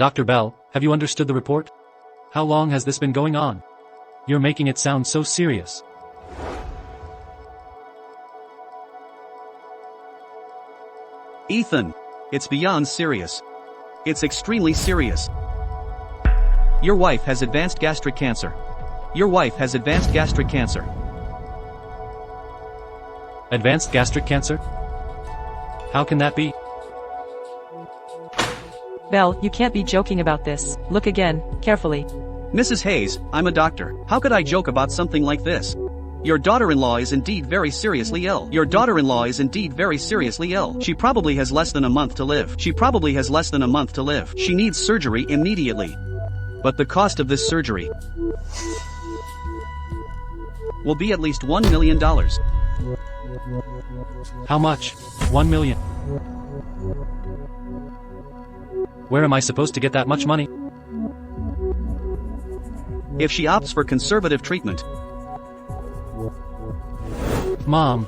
Dr. Bell, have you understood the report? How long has this been going on? You're making it sound so serious. Ethan, it's beyond serious. It's extremely serious. Your wife has advanced gastric cancer. Your wife has advanced gastric cancer. Advanced gastric cancer? How can that be? Belle, you can't be joking about this. Look again, carefully. Mrs. Hayes, I'm a doctor. How could I joke about something like this? Your daughter-in-law is indeed very seriously ill. Your daughter-in-law is indeed very seriously ill. She probably has less than a month to live. She probably has less than a month to live. She needs surgery immediately. But the cost of this surgery will be at least $1 million. How much? 1 million. Where am I supposed to get that much money? If she opts for conservative treatment. Mom.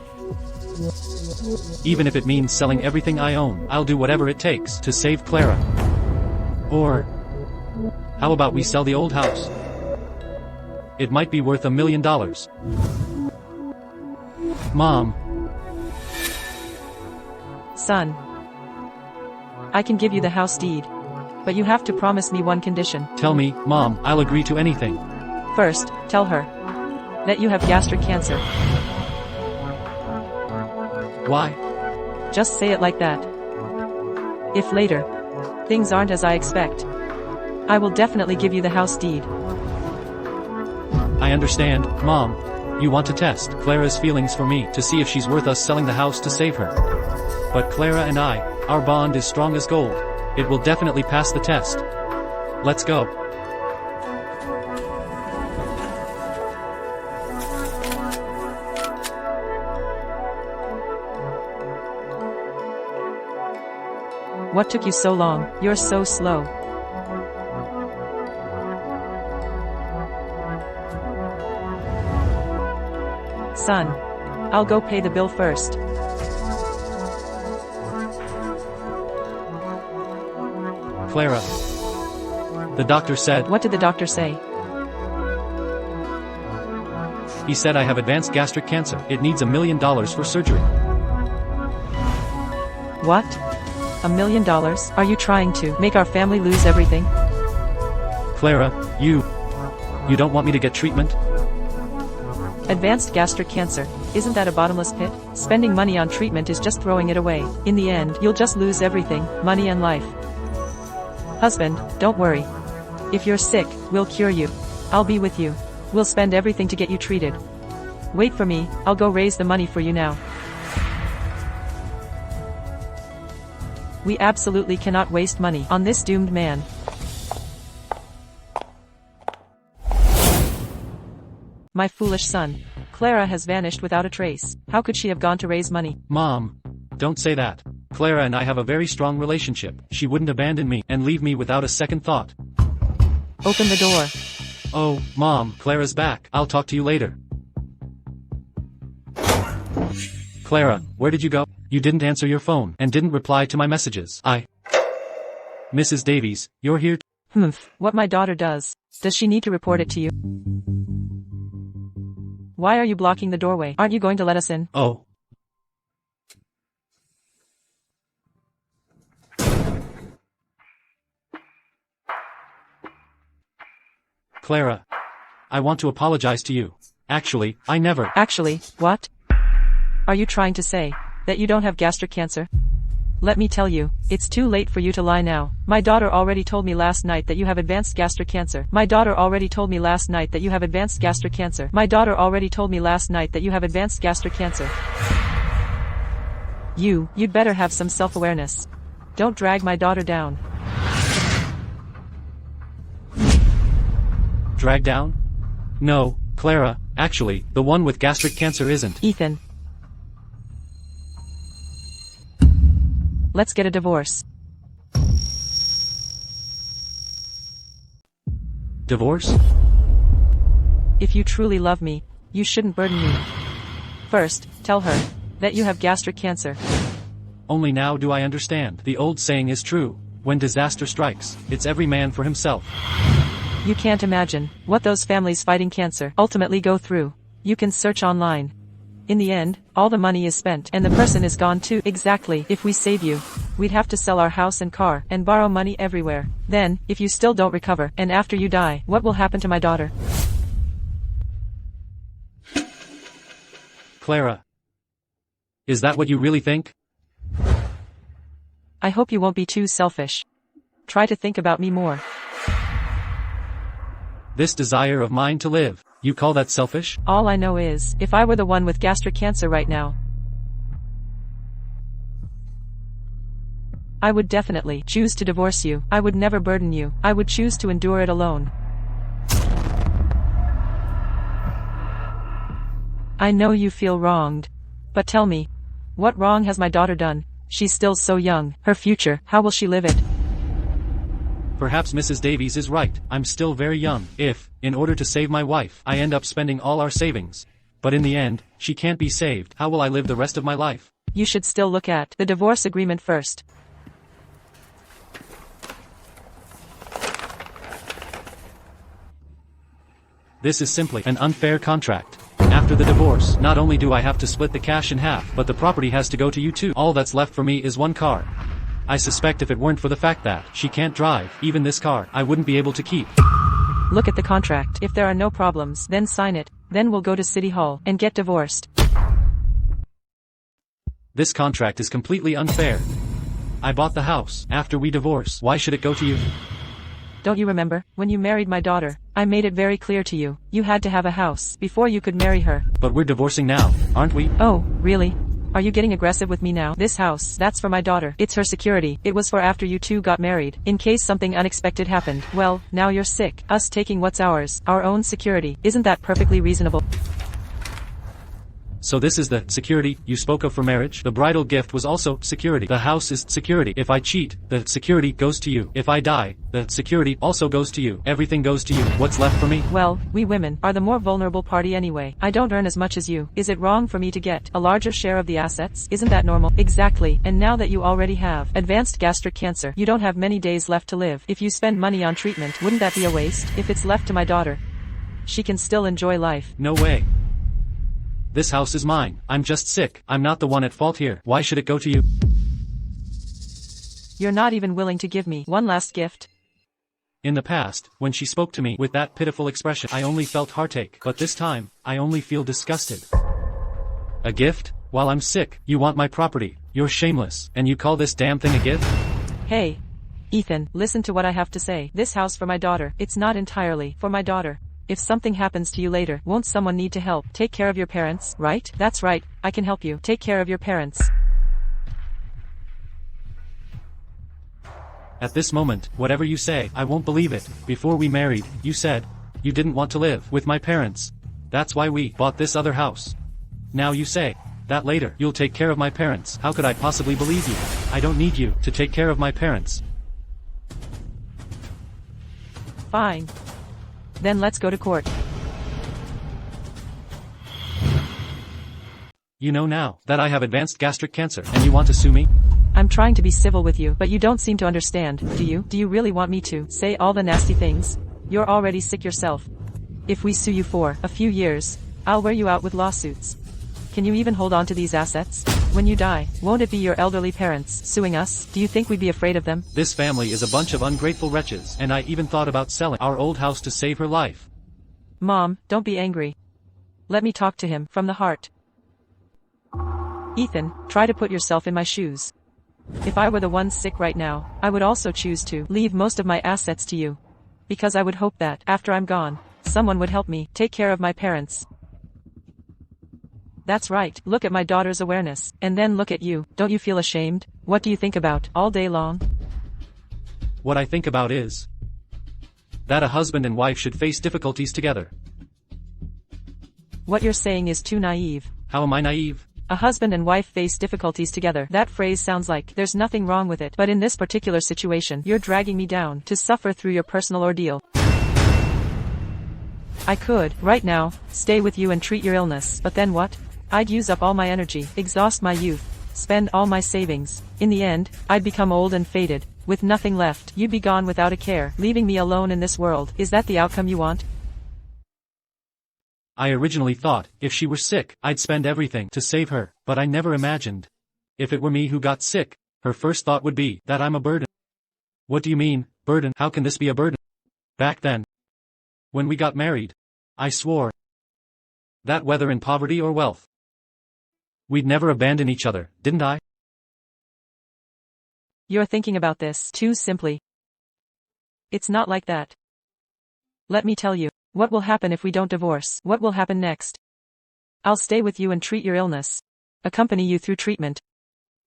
Even if it means selling everything I own, I'll do whatever it takes to save Clara. Or, how about we sell the old house? It might be worth $1 million. Mom. Son. I can give you the house deed. But you have to promise me one condition. Tell me, Mom, I'll agree to anything. First, tell her that you have gastric cancer. Why? Just say it like that. If later, things aren't as I expect, I will definitely give you the house deed. I understand, Mom. You want to test Clara's feelings for me to see if she's worth us selling the house to save her. But Clara and I, our bond is strong as gold. It will definitely pass the test. Let's go. What took you so long? You're so slow. Son. I'll go pay the bill first. Clara. The doctor said... What did the doctor say? He said I have advanced gastric cancer. It needs $1 million for surgery. What? $1 million? Are you trying to make our family lose everything? Clara, you don't want me to get treatment? Advanced gastric cancer. Isn't that a bottomless pit? Spending money on treatment is just throwing it away. In the end, you'll just lose everything, money and life. Husband, don't worry. If you're sick, we'll cure you. I'll be with you. We'll spend everything to get you treated. Wait for me, I'll go raise the money for you now. We absolutely cannot waste money on this doomed man. My foolish son. Clara has vanished without a trace. How could she have gone to raise money? Mom, don't say that. Clara and I have a very strong relationship. She wouldn't abandon me and leave me without a second thought. Open the door. Oh, Mom, Clara's back. I'll talk to you later. Clara, where did you go? You didn't answer your phone and didn't reply to my messages. Mrs. Davies, you're here What my daughter does. Does she need to report it to you? Why are you blocking the doorway? Aren't you going to let us in? Oh. Clara. I want to apologize to you. Actually, I never. Actually, what? Are you trying to say that you don't have gastric cancer? Let me tell you, it's too late for you to lie now. My daughter already told me last night that you have advanced gastric cancer. My daughter already told me last night that you have advanced gastric cancer. My daughter already told me last night that you have advanced gastric cancer. You'd better have some self-awareness. Don't drag my daughter down. Drag down? No, Clara, actually, the one with gastric cancer isn't. Ethan. Let's get a divorce. Divorce? If you truly love me, you shouldn't burden me. First, tell her that you have gastric cancer. Only now do I understand. The old saying is true. When disaster strikes, it's every man for himself. You can't imagine what those families fighting cancer ultimately go through. You can search online. In the end, all the money is spent and the person is gone too. Exactly. If we save you, we'd have to sell our house and car and borrow money everywhere. Then, if you still don't recover, and after you die, what will happen to my daughter? Clara. Is that what you really think? I hope you won't be too selfish. Try to think about me more. This desire of mine to live, you call that selfish? All I know is, if I were the one with gastric cancer right now, I would definitely choose to divorce you. I would never burden you. I would choose to endure it alone. I know you feel wronged. But tell me, what wrong has my daughter done? She's still so young. Her future, how will she live it? Perhaps Mrs. Davies is right. I'm still very young. If, in order to save my wife, I end up spending all our savings, but in the end, she can't be saved, how will I live the rest of my life? You should still look at the divorce agreement first. This is simply an unfair contract. After the divorce, not only do I have to split the cash in half, but the property has to go to you too. All that's left for me is one car. I suspect if it weren't for the fact that she can't drive, even this car, I wouldn't be able to keep. Look at the contract. If there are no problems, then sign it. Then we'll go to City Hall and get divorced. This contract is completely unfair. I bought the house. After we divorce, why should it go to you? Don't you remember, when you married my daughter, I made it very clear to you, you had to have a house before you could marry her. But we're divorcing now, aren't we? Oh, really? Are you getting aggressive with me now? This house, that's for my daughter. It's her security. It was for after you two got married. In case something unexpected happened. Well, now you're sick. Us taking what's ours, our own security. Isn't that perfectly reasonable? So this is the security you spoke of for marriage? The bridal gift was also security. The house is security. If I cheat, the security goes to you. If I die, the security also goes to you. Everything goes to you. What's left for me? Well, we women are the more vulnerable party anyway. I don't earn as much as you. Is it wrong for me to get a larger share of the assets? Isn't that normal? Exactly. And now that you already have advanced gastric cancer, you don't have many days left to live. If you spend money on treatment, wouldn't that be a waste? If it's left to my daughter, she can still enjoy life. No way. This house is mine. I'm just sick. I'm not the one at fault here. Why should it go to you? You're not even willing to give me one last gift. In the past, when she spoke to me with that pitiful expression, I only felt heartache. But this time, I only feel disgusted. A gift? While I'm sick, you want my property. You're shameless. And you call this damn thing a gift? Hey, Ethan, listen to what I have to say. This house for my daughter. It's not entirely for my daughter. If something happens to you later, won't someone need to help? Take care of your parents, right? That's right, I can help you. Take care of your parents. At this moment, whatever you say, I won't believe it. Before we married, you said you didn't want to live with my parents. That's why we bought this other house. Now you say that later you'll take care of my parents. How could I possibly believe you? I don't need you to take care of my parents. Fine. Then let's go to court. You know now that I have advanced gastric cancer, and you want to sue me? I'm trying to be civil with you, but you don't seem to understand, do you? Do you really want me to say all the nasty things? You're already sick yourself. If we sue you for a few years, I'll wear you out with lawsuits. Can you even hold on to these assets? When you die, won't it be your elderly parents suing us? Do you think we'd be afraid of them? This family is a bunch of ungrateful wretches, and I even thought about selling our old house to save her life. Mom, don't be angry. Let me talk to him from the heart. Ethan, try to put yourself in my shoes. If I were the one sick right now, I would also choose to leave most of my assets to you. Because I would hope that, after I'm gone, someone would help me take care of my parents. That's right, look at my daughter's awareness, and then look at you. Don't you feel ashamed? What do you think about all day long? What I think about is that a husband and wife should face difficulties together. What you're saying is too naive. How am I naive? A husband and wife face difficulties together. That phrase sounds like there's nothing wrong with it. But in this particular situation, you're dragging me down to suffer through your personal ordeal. I could, right now, stay with you and treat your illness, but then what? I'd use up all my energy, exhaust my youth, spend all my savings. In the end, I'd become old and faded, with nothing left. You'd be gone without a care, leaving me alone in this world. Is that the outcome you want? I originally thought, if she were sick, I'd spend everything to save her, but I never imagined. If it were me who got sick, her first thought would be that I'm a burden. What do you mean, burden? How can this be a burden? Back then, when we got married, I swore that whether in poverty or wealth, we'd never abandon each other, didn't I? You're thinking about this too simply. It's not like that. Let me tell you, what will happen if we don't divorce? What will happen next? I'll stay with you and treat your illness. Accompany you through treatment.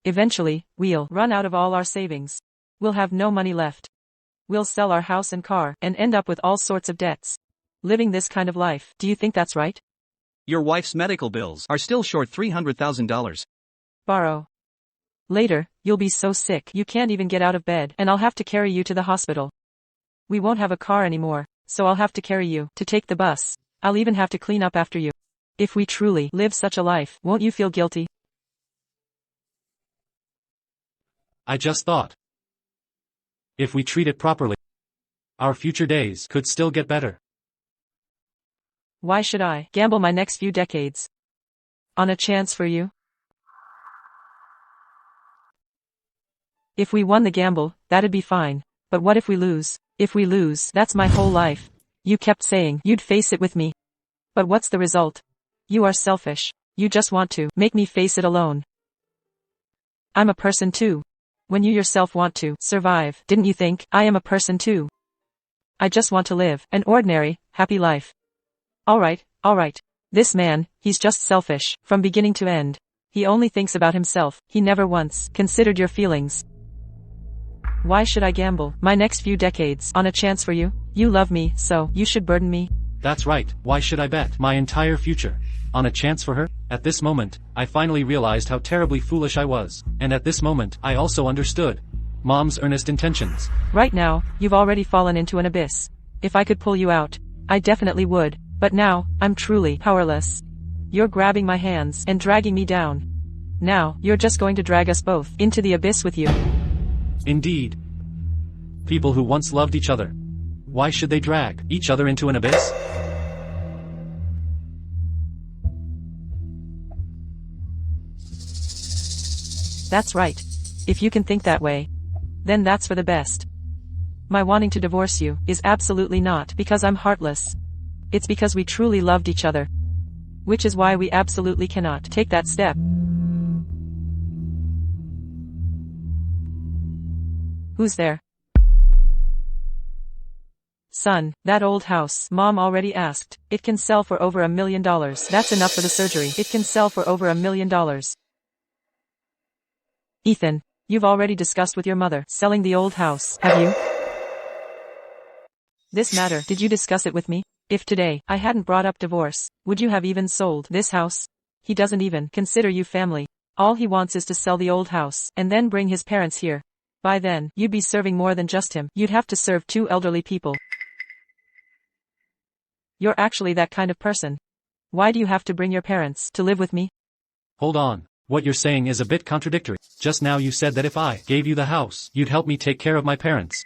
Eventually, we'll run out of all our savings. We'll have no money left. We'll sell our house and car, and end up with all sorts of debts. Living this kind of life, do you think that's right? Your wife's medical bills are still short $300,000. Borrow. Later, you'll be so sick you can't even get out of bed, and I'll have to carry you to the hospital. We won't have a car anymore, so I'll have to carry you to take the bus. I'll even have to clean up after you. If we truly live such a life, won't you feel guilty? I just thought, if we treat it properly, our future days could still get better. Why should I gamble my next few decades on a chance for you? If we won the gamble, that'd be fine. But what if we lose? If we lose, that's my whole life. You kept saying you'd face it with me. But what's the result? You are selfish. You just want to make me face it alone. I'm a person too. When you yourself want to survive, didn't you think I am a person too? I just want to live an ordinary, happy life. Alright. This man, he's just selfish, from beginning to end. He only thinks about himself. He never once considered your feelings. Why should I gamble my next few decades on a chance for you? You love me, so you should burden me. That's right, why should I bet my entire future on a chance for her? At this moment, I finally realized how terribly foolish I was, and at this moment, I also understood Mom's earnest intentions. Right now, you've already fallen into an abyss. If I could pull you out, I definitely would, but now, I'm truly powerless. You're grabbing my hands and dragging me down. Now, you're just going to drag us both into the abyss with you. Indeed. People who once loved each other, why should they drag each other into an abyss? That's right. If you can think that way, then that's for the best. My wanting to divorce you is absolutely not because I'm heartless. It's because we truly loved each other. Which is why we absolutely cannot take that step. Who's there? Son, that old house Mom already asked. It can sell for over $1 million. That's enough for the surgery. It can sell for over $1 million. Ethan, you've already discussed with your mother selling the old house, have you? This matter, did you discuss it with me? If today I hadn't brought up divorce, would you have even sold this house? He doesn't even consider you family. All he wants is to sell the old house and then bring his parents here. By then, you'd be serving more than just him. You'd have to serve 2 elderly people. You're actually that kind of person. Why do you have to bring your parents to live with me? Hold on. What you're saying is a bit contradictory. Just now you said that if I gave you the house, you'd help me take care of my parents.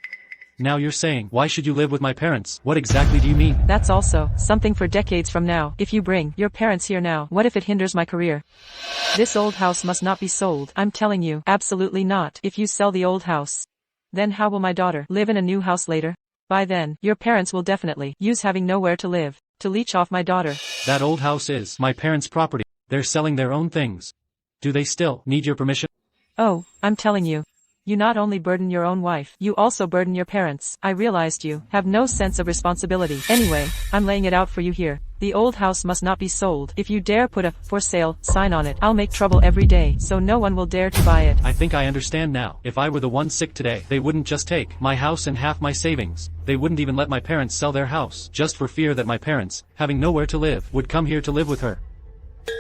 Now you're saying, why should you live with my parents? What exactly do you mean? That's also something for decades from now. If you bring your parents here now, what if it hinders my career? This old house must not be sold. I'm telling you, absolutely not. If you sell the old house, then how will my daughter live in a new house later? By then, your parents will definitely use having nowhere to live to leech off my daughter. That old house is my parents' property. They're selling their own things. Do they still need your permission? Oh, I'm telling you. You not only burden your own wife, you also burden your parents. I realized you have no sense of responsibility. Anyway, I'm laying it out for you here. The old house must not be sold. If you dare put a for sale sign on it, I'll make trouble every day, so no one will dare to buy it. I think I understand now. If I were the one sick today, they wouldn't just take my house and half my savings. They wouldn't even let my parents sell their house, just for fear that my parents, having nowhere to live, would come here to live with her.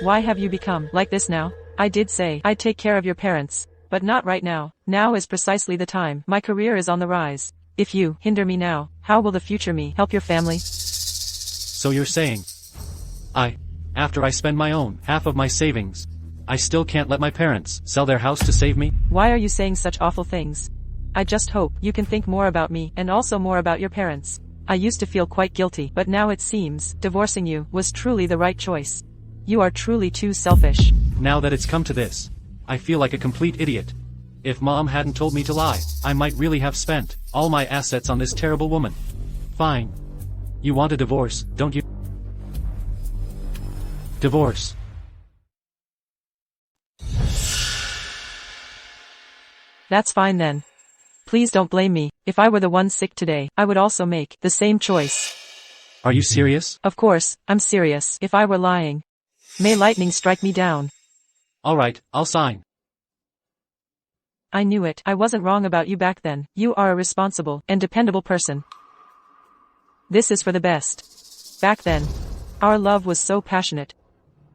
Why have you become like this now? I did say I'd take care of your parents, but not right now. Now is precisely the time. My career is on the rise. If you hinder me now, how will the future me help your family? So you're saying, after I spend my own half of my savings, I still can't let my parents sell their house to save me. Why are you saying such awful things? I just hope you can think more about me and also more about your parents. I used to feel quite guilty, but now it seems divorcing you was truly the right choice. You are truly too selfish. Now that it's come to this, I feel like a complete idiot. If Mom hadn't told me to lie, I might really have spent all my assets on this terrible woman. Fine. You want a divorce, don't you? Divorce. That's fine then. Please don't blame me. If I were the one sick today, I would also make the same choice. Are you serious? Of course, I'm serious. If I were lying, may lightning strike me down. Alright, I'll sign. I knew it. I wasn't wrong about you back then. You are a responsible and dependable person. This is for the best. Back then, our love was so passionate.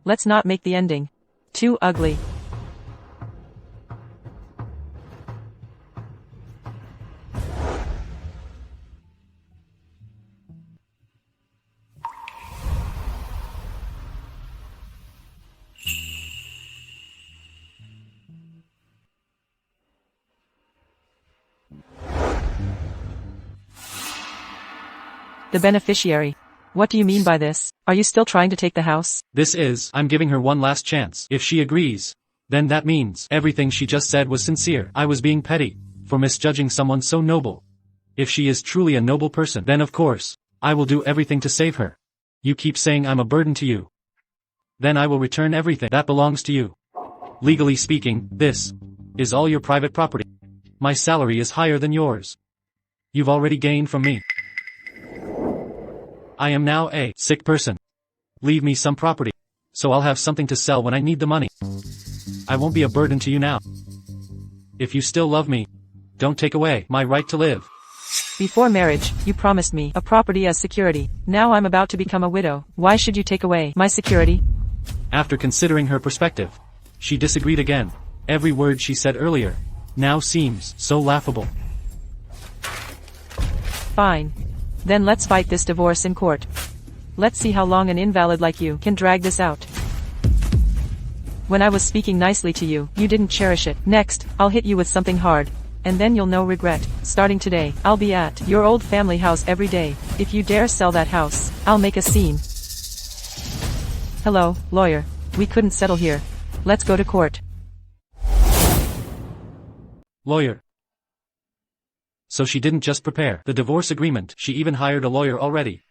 Let's not make the ending too ugly. The beneficiary. What do you mean by this? Are you still trying to take the house? I'm giving her one last chance. If she agrees, then that means everything she just said was sincere. I was being petty for misjudging someone so noble. If she is truly a noble person, then of course, I will do everything to save her. You keep saying I'm a burden to you. Then I will return everything that belongs to you. Legally speaking, this is all your private property. My salary is higher than yours. You've already gained from me. I am now a sick person. Leave me some property, so I'll have something to sell when I need the money. I won't be a burden to you now. If you still love me, don't take away my right to live. Before marriage, you promised me a property as security. Now I'm about to become a widow. Why should you take away my security? After considering her perspective, she disagreed again. Every word she said earlier now seems so laughable. Fine. Then let's fight this divorce in court. Let's see how long an invalid like you can drag this out. When I was speaking nicely to you, you didn't cherish it. Next, I'll hit you with something hard. And then you'll know regret. Starting today, I'll be at your old family house every day. If you dare sell that house, I'll make a scene. Hello, lawyer. We couldn't settle here. Let's go to court. Lawyer. So she didn't just prepare the divorce agreement, she even hired a lawyer already.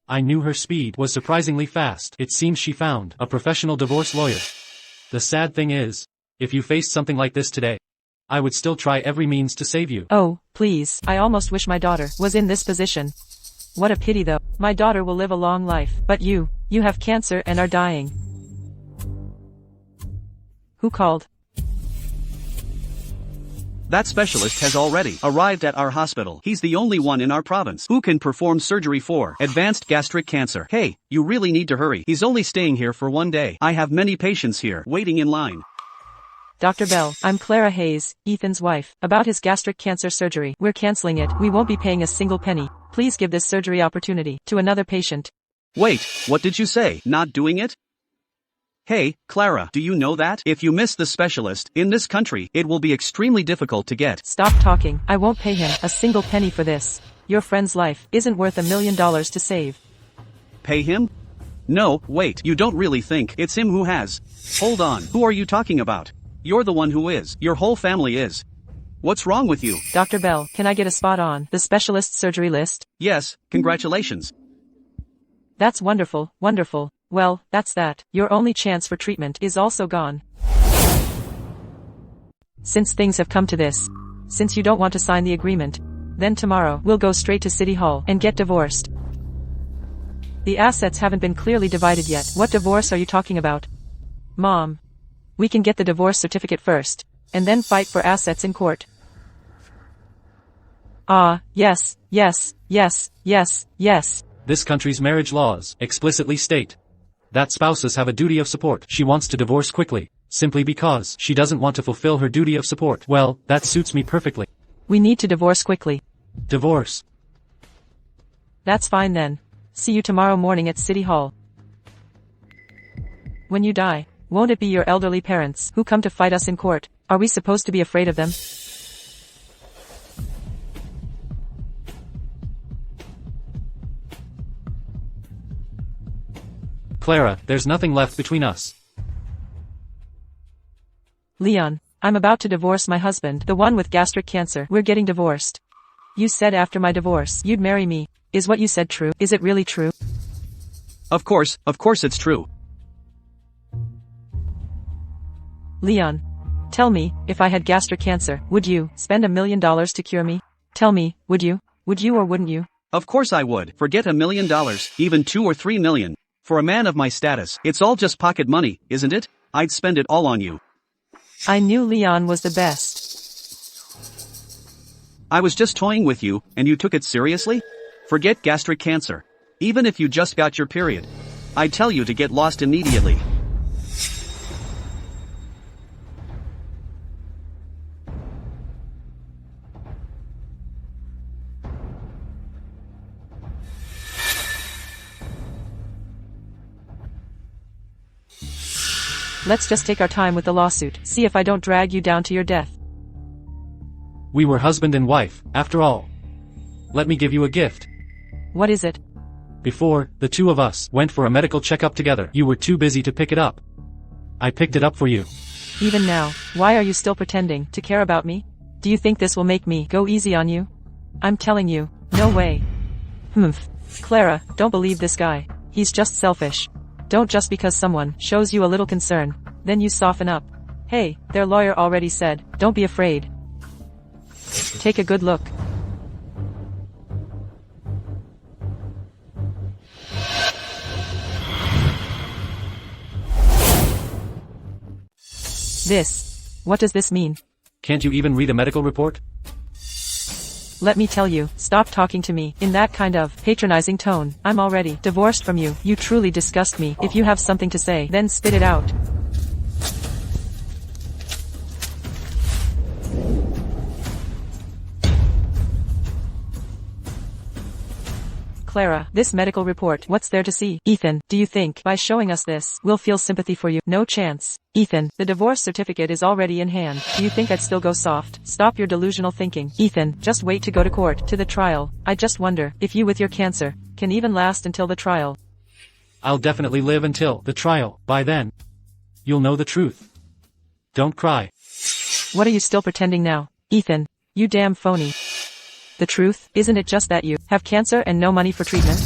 I knew her speed was surprisingly fast. It seems she found a professional divorce lawyer. The sad thing is, if you faced something like this today, I would still try every means to save you. Oh, please. I almost wish my daughter was in this position. What a pity though. My daughter will live a long life. But you have cancer and are dying. Who called? That specialist has already arrived at our hospital. He's the only one in our province who can perform surgery for advanced gastric cancer. Hey, you really need to hurry. He's only staying here for 1 day. I have many patients here waiting in line. Dr. Bell, I'm Clara Hayes, Ethan's wife. About his gastric cancer surgery, we're canceling it. We won't be paying a single penny. Please give this surgery opportunity to another patient. Wait, what did you say? Not doing it? Hey, Clara, do you know that if you miss the specialist in this country, it will be extremely difficult to get? Stop talking. I won't pay him a single penny for this. Your friend's life isn't worth $1 million to save. Pay him? No, wait, you don't really think it's him who has. Hold on, who are you talking about? You're the one who is. Your whole family is. What's wrong with you? Dr. Bell, can I get a spot on the specialist surgery list? Yes, congratulations. That's wonderful, wonderful. Well, that's that. Your only chance for treatment is also gone. Since things have come to this, since you don't want to sign the agreement, then tomorrow we'll go straight to City Hall and get divorced. The assets haven't been clearly divided yet. What divorce are you talking about? Mom. We can get the divorce certificate first, and then fight for assets in court. Yes, yes, yes, yes, yes. This country's marriage laws explicitly state that spouses have a duty of support. She wants to divorce quickly, simply because she doesn't want to fulfill her duty of support. Well, that suits me perfectly. We need to divorce quickly. Divorce. That's fine then. See you tomorrow morning at City Hall. When you die, Won't it be your elderly parents who come to fight us in court? Are we supposed to be afraid of them? Clara, there's nothing left between us. Leon, I'm about to divorce my husband, the one with gastric cancer. We're getting divorced. You said after my divorce, you'd marry me. Is what you said true? Is it really true? Of course it's true. Leon, tell me, if I had gastric cancer, would you spend $1 million to cure me? Tell me, would you? Would you or wouldn't you? Of course I would. Forget $1 million, even 2 or 3 million. For a man of my status, it's all just pocket money, isn't it? I'd spend it all on you. I knew Leon was the best. I was just toying with you, and you took it seriously? Forget gastric cancer. Even if you just got your period, I'd tell you to get lost immediately. Let's just take our time with the lawsuit, see if I don't drag you down to your death. We were husband and wife, after all. Let me give you a gift. What is it? Before, the two of us went for a medical checkup together. You were too busy to pick it up. I picked it up for you. Even now, why are you still pretending to care about me? Do you think this will make me go easy on you? I'm telling you, no way. Clara, don't believe this guy. He's just selfish. Don't just because someone shows you a little concern, then you soften up. Hey, their lawyer already said, don't be afraid. Take a good look. What does this mean? Can't you even read a medical report? Let me tell you, stop talking to me in that kind of patronizing tone. I'm already divorced from you. You truly disgust me. If you have something to say, then spit it out. Clara, this medical report, what's there to see? Ethan, do you think, by showing us this, we'll feel sympathy for you? No chance. Ethan, the divorce certificate is already in hand. Do you think I'd still go soft? Stop your delusional thinking. Ethan, just wait to go to court, to the trial. I just wonder, if you with your cancer, can even last until the trial. I'll definitely live until the trial. By then, you'll know the truth. Don't cry. What are you still pretending now? Ethan, you damn phony. The truth, isn't it just that you have cancer and no money for treatment?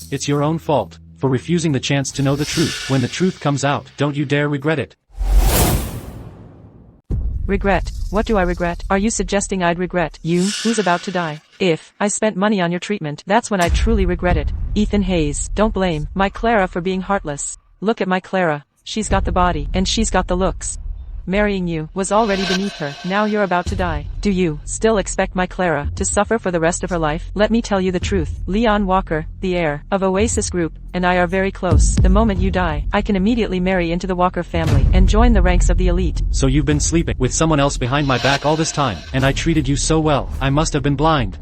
It's your own fault for refusing the chance to know the truth. When the truth comes out, don't you dare regret it. Regret? What do I regret? Are you suggesting I'd regret you, who's about to die? If I spent money on your treatment, that's when I truly regret it. Ethan Hayes, don't blame my Clara for being heartless. Look at my Clara. She's got the body, and she's got the looks. Marrying you was already beneath her. Now you're about to die. Do you still expect my Clara to suffer for the rest of her life? Let me tell you the truth. Leon Walker, the heir of Oasis Group, and I are very close. The moment you die, I can immediately marry into the Walker family and join the ranks of the elite. So you've been sleeping with someone else behind my back all this time, and I treated you so well. I must have been blind.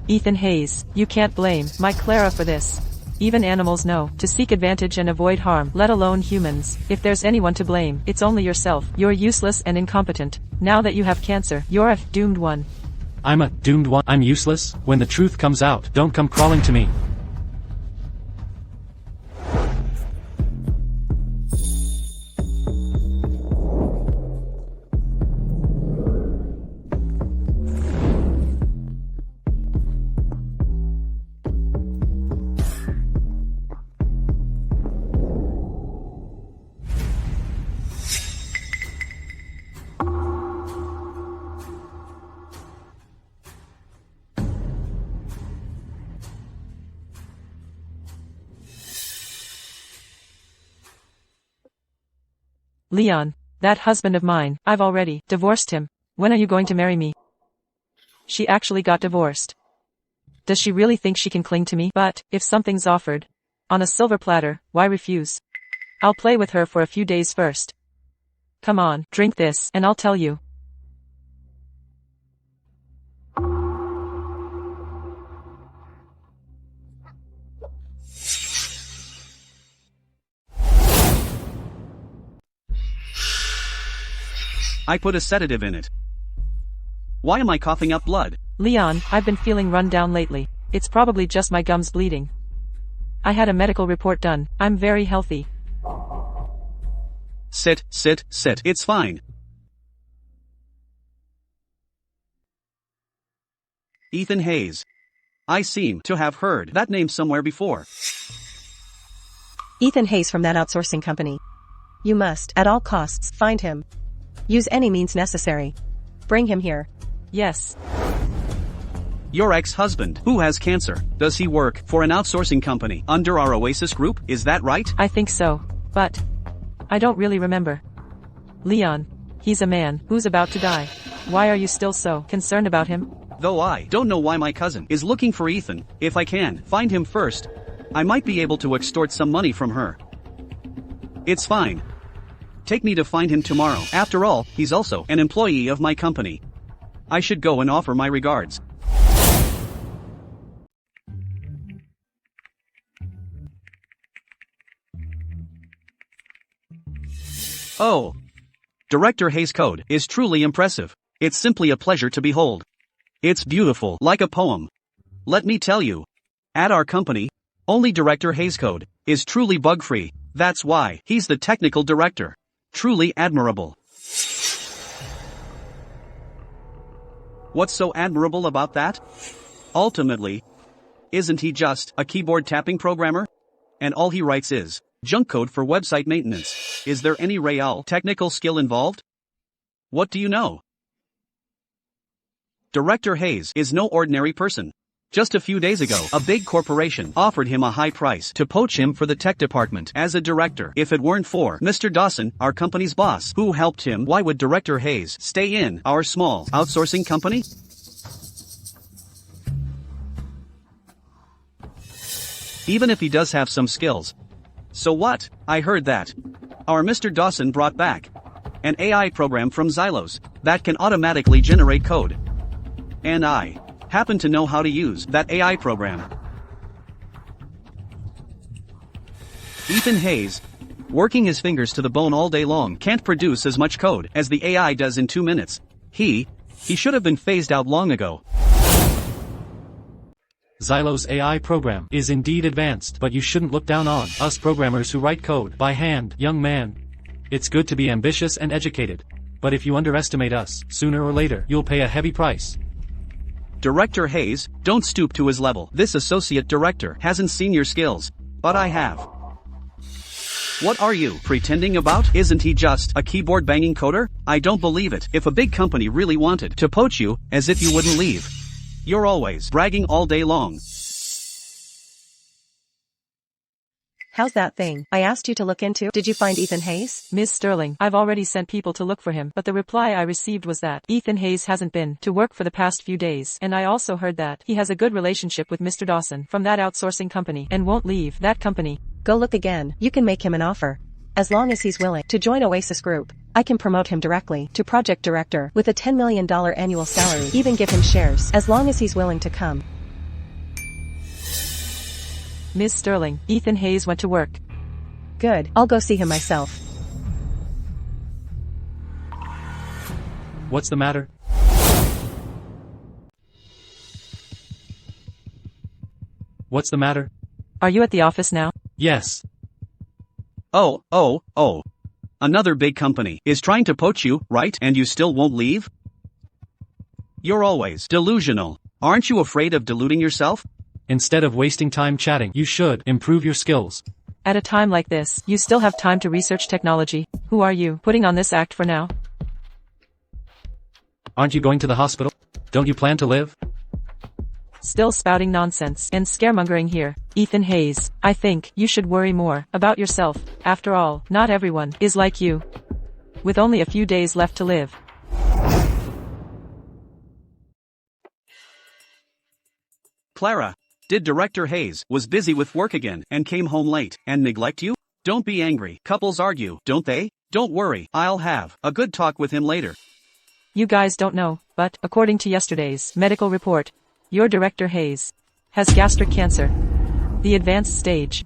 Ethan Hayes, you can't blame my Clara for this. Even animals know to seek advantage and avoid harm, let alone humans. If there's anyone to blame, it's only yourself. You're useless and incompetent. Now that you have cancer, you're a doomed one. I'm a doomed one? I'm useless? When the truth comes out, don't come crawling to me. Leon, that husband of mine, I've already divorced him. When are you going to marry me? She actually got divorced. Does she really think she can cling to me? But, if something's offered on a silver platter, why refuse? I'll play with her for a few days first. Come on, drink this, and I'll tell you. I put a sedative in it. Why am I coughing up blood? Leon, I've been feeling run down lately. It's probably just my gums bleeding. I had a medical report done. I'm very healthy. Sit. It's fine. Ethan Hayes. I seem to have heard that name somewhere before. Ethan Hayes from that outsourcing company. You must, at all costs, find him. Use any means necessary. Bring him here. Yes. Your ex-husband, who has cancer, does he work for an outsourcing company under our Oasis Group, is that right? I think so. But I don't really remember. Leon, he's a man who's about to die. Why are you still so concerned about him? Though I don't know why my cousin is looking for Ethan, if I can find him first, I might be able to extort some money from her. It's fine. Take me to find him tomorrow. After all, he's also an employee of my company. I should go and offer my regards. Oh. Director Hayes' code is truly impressive. It's simply a pleasure to behold. It's beautiful, like a poem. Let me tell you. At our company, only Director Hayes' code is truly bug-free. That's why he's the technical director. Truly admirable. What's so admirable about that? Ultimately, isn't he just a keyboard tapping programmer? And all he writes is junk code for website maintenance. Is there any real technical skill involved? What do you know? Director Hayes is no ordinary person. Just a few days ago, a big corporation offered him a high price to poach him for the tech department as a director. If it weren't for Mr. Dawson, our company's boss, who helped him, why would Director Hayes stay in our small outsourcing company? Even if he does have some skills. So what? I heard that our Mr. Dawson brought back an AI program from Xylos that can automatically generate code. And I happen to know how to use that AI program. Ethan Hayes, working his fingers to the bone all day long, can't produce as much code as the AI does in 2 minutes. He should have been phased out long ago. Xylos AI program is indeed advanced, but you shouldn't look down on us programmers who write code by hand, young man. It's good to be ambitious and educated. But if you underestimate us, sooner or later you'll pay a heavy price. Director Hayes, don't stoop to his level. This associate director hasn't seen your skills, but I have. What are you pretending about? Isn't he just a keyboard banging coder? I don't believe it. If a big company really wanted to poach you, as if you wouldn't leave. You're always bragging all day long. How's that thing I asked you to look into? Did you find Ethan Hayes? Ms. Sterling, I've already sent people to look for him, but the reply I received was that Ethan Hayes hasn't been to work for the past few days, and I also heard that he has a good relationship with Mr. Dawson from that outsourcing company and won't leave that company. Go look again. You can make him an offer. As long as he's willing to join Oasis Group, I can promote him directly to project director with a $10 million annual salary, even give him shares, as long as he's willing to come. Ms. Sterling, Ethan Hayes went to work. Good. I'll go see him myself. What's the matter? What's the matter? Are you at the office now? Yes. Oh. Another big company is trying to poach you, right? And you still won't leave? You're always delusional. Aren't you afraid of deluding yourself? Instead of wasting time chatting, you should improve your skills. At a time like this, you still have time to research technology. Who are you putting on this act for now? Aren't you going to the hospital? Don't you plan to live? Still spouting nonsense and scaremongering here. Ethan Hayes, I think you should worry more about yourself. After all, not everyone is like you. With only a few days left to live. Clara, did Director Hayes was busy with work again and came home late and neglect you? Don't be angry. Couples argue, don't they? Don't worry, I'll have a good talk with him later. You guys don't know, but according to yesterday's medical report, your Director Hayes has gastric cancer. The advanced stage.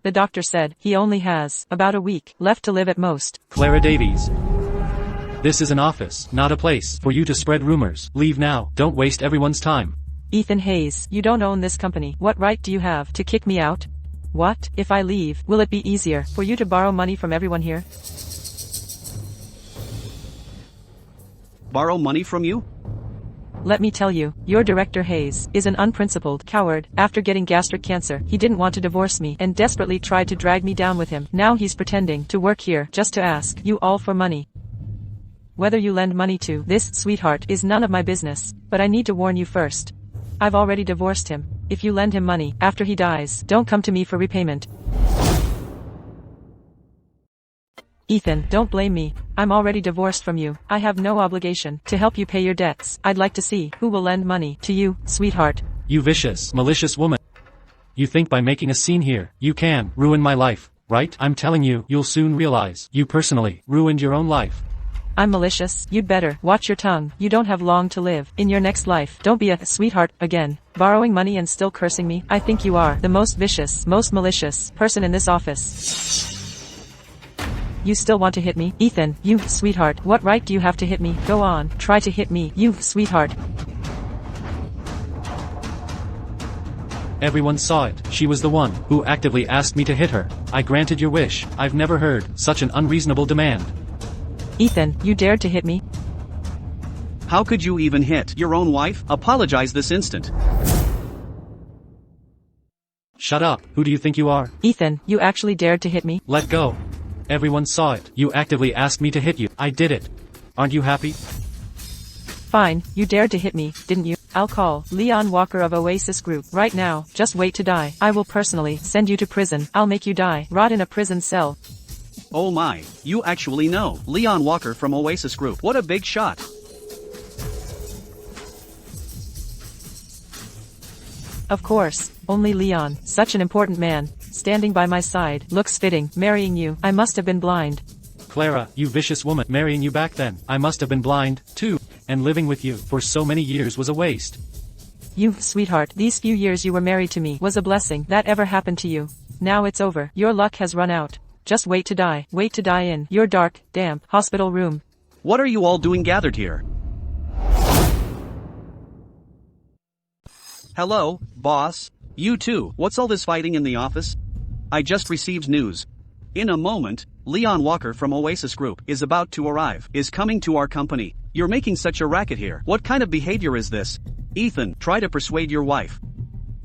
The doctor said he only has about a week left to live at most. Clara Davies. This is an office, not a place for you to spread rumors. Leave now. Don't waste everyone's time. Ethan Hayes, you don't own this company. What right do you have to kick me out? What? If I leave, will it be easier for you to borrow money from everyone here? Borrow money from you? Let me tell you, your director Hayes is an unprincipled coward. After getting gastric cancer, he didn't want to divorce me and desperately tried to drag me down with him. Now he's pretending to work here just to ask you all for money. Whether you lend money to this sweetheart is none of my business, but I need to warn you first. I've already divorced him. If you lend him money after he dies, don't come to me for repayment. Ethan, don't blame me. I'm already divorced from you. I have no obligation to help you pay your debts. I'd like to see who will lend money to you, sweetheart. You vicious, malicious woman. You think by making a scene here, you can ruin my life, right? I'm telling you, you'll soon realize you personally ruined your own life. I'm malicious. You'd better watch your tongue. You don't have long to live in your next life. Don't be a sweetheart again. Borrowing money and still cursing me. I think you are the most vicious, most malicious person in this office. You still want to hit me? Ethan, you sweetheart. What right do you have to hit me? Go on, try to hit me, you sweetheart. Everyone saw it. She was the one who actively asked me to hit her. I granted your wish. I've never heard such an unreasonable demand. Ethan, you dared to hit me? How could you even hit your own wife? Apologize this instant. Shut up. Who do you think you are? Ethan, you actually dared to hit me? Let go. Everyone saw it. You actively asked me to hit you. I did it. Aren't you happy? Fine, you dared to hit me, didn't you? I'll call Leon Walker of Oasis Group right now. Just wait to die. I will personally send you to prison. I'll make you die. Rot in a prison cell. Oh my, you actually know Leon Walker from Oasis Group. What a big shot. Of course, only Leon, such an important man, standing by my side. Looks fitting, marrying you. I must have been blind. Clara, you vicious woman. Marrying you back then. I must have been blind, too. And living with you for so many years was a waste. You, sweetheart, these few years you were married to me was a blessing that ever happened to you. Now it's over. Your luck has run out. Just wait to die. Wait to die in your dark, damp, hospital room. What are you all doing gathered here? Hello, boss. You too. What's all this fighting in the office? I just received news. In a moment, Leon Walker from Oasis Group is about to arrive. Is coming to our company. You're making such a racket here. What kind of behavior is this? Ethan, try to persuade your wife.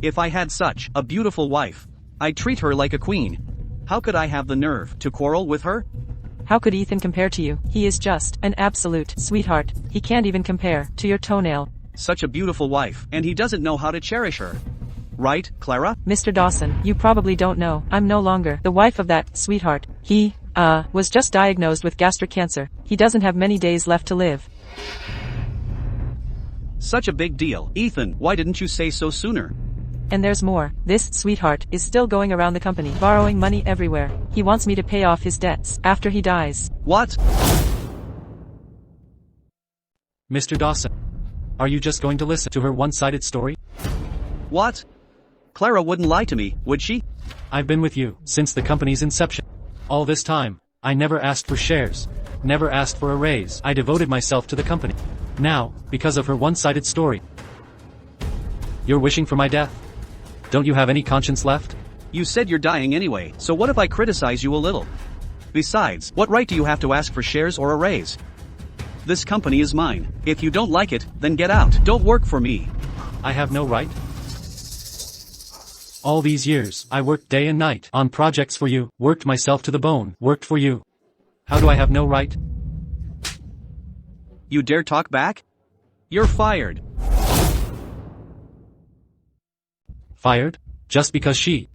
If I had such a beautiful wife, I'd treat her like a queen. How could I have the nerve to quarrel with her? How could Ethan compare to you? He is just an absolute sweetheart. He can't even compare to your toenail. Such a beautiful wife, and he doesn't know how to cherish her. Right, Clara? Mr. Dawson, you probably don't know. I'm no longer the wife of that sweetheart. He, was just diagnosed with gastric cancer. He doesn't have many days left to live. Such a big deal. Ethan, why didn't you say so sooner? And there's more. This sweetheart is still going around the company, borrowing money everywhere. He wants me to pay off his debts after he dies. What? Mr. Dawson, are you just going to listen to her one-sided story? What? Clara wouldn't lie to me, would she? I've been with you since the company's inception. All this time, I never asked for shares, never asked for a raise. I devoted myself to the company. Now, because of her one-sided story, you're wishing for my death? Don't you have any conscience left? You said you're dying anyway, so what if I criticize you a little? Besides, what right do you have to ask for shares or a raise? This company is mine. If you don't like it, then get out. Don't work for me. I have no right? All these years, I worked day and night on projects for you, worked myself to the bone, worked for you. How do I have no right? You dare talk back? You're fired. Fired? Just because she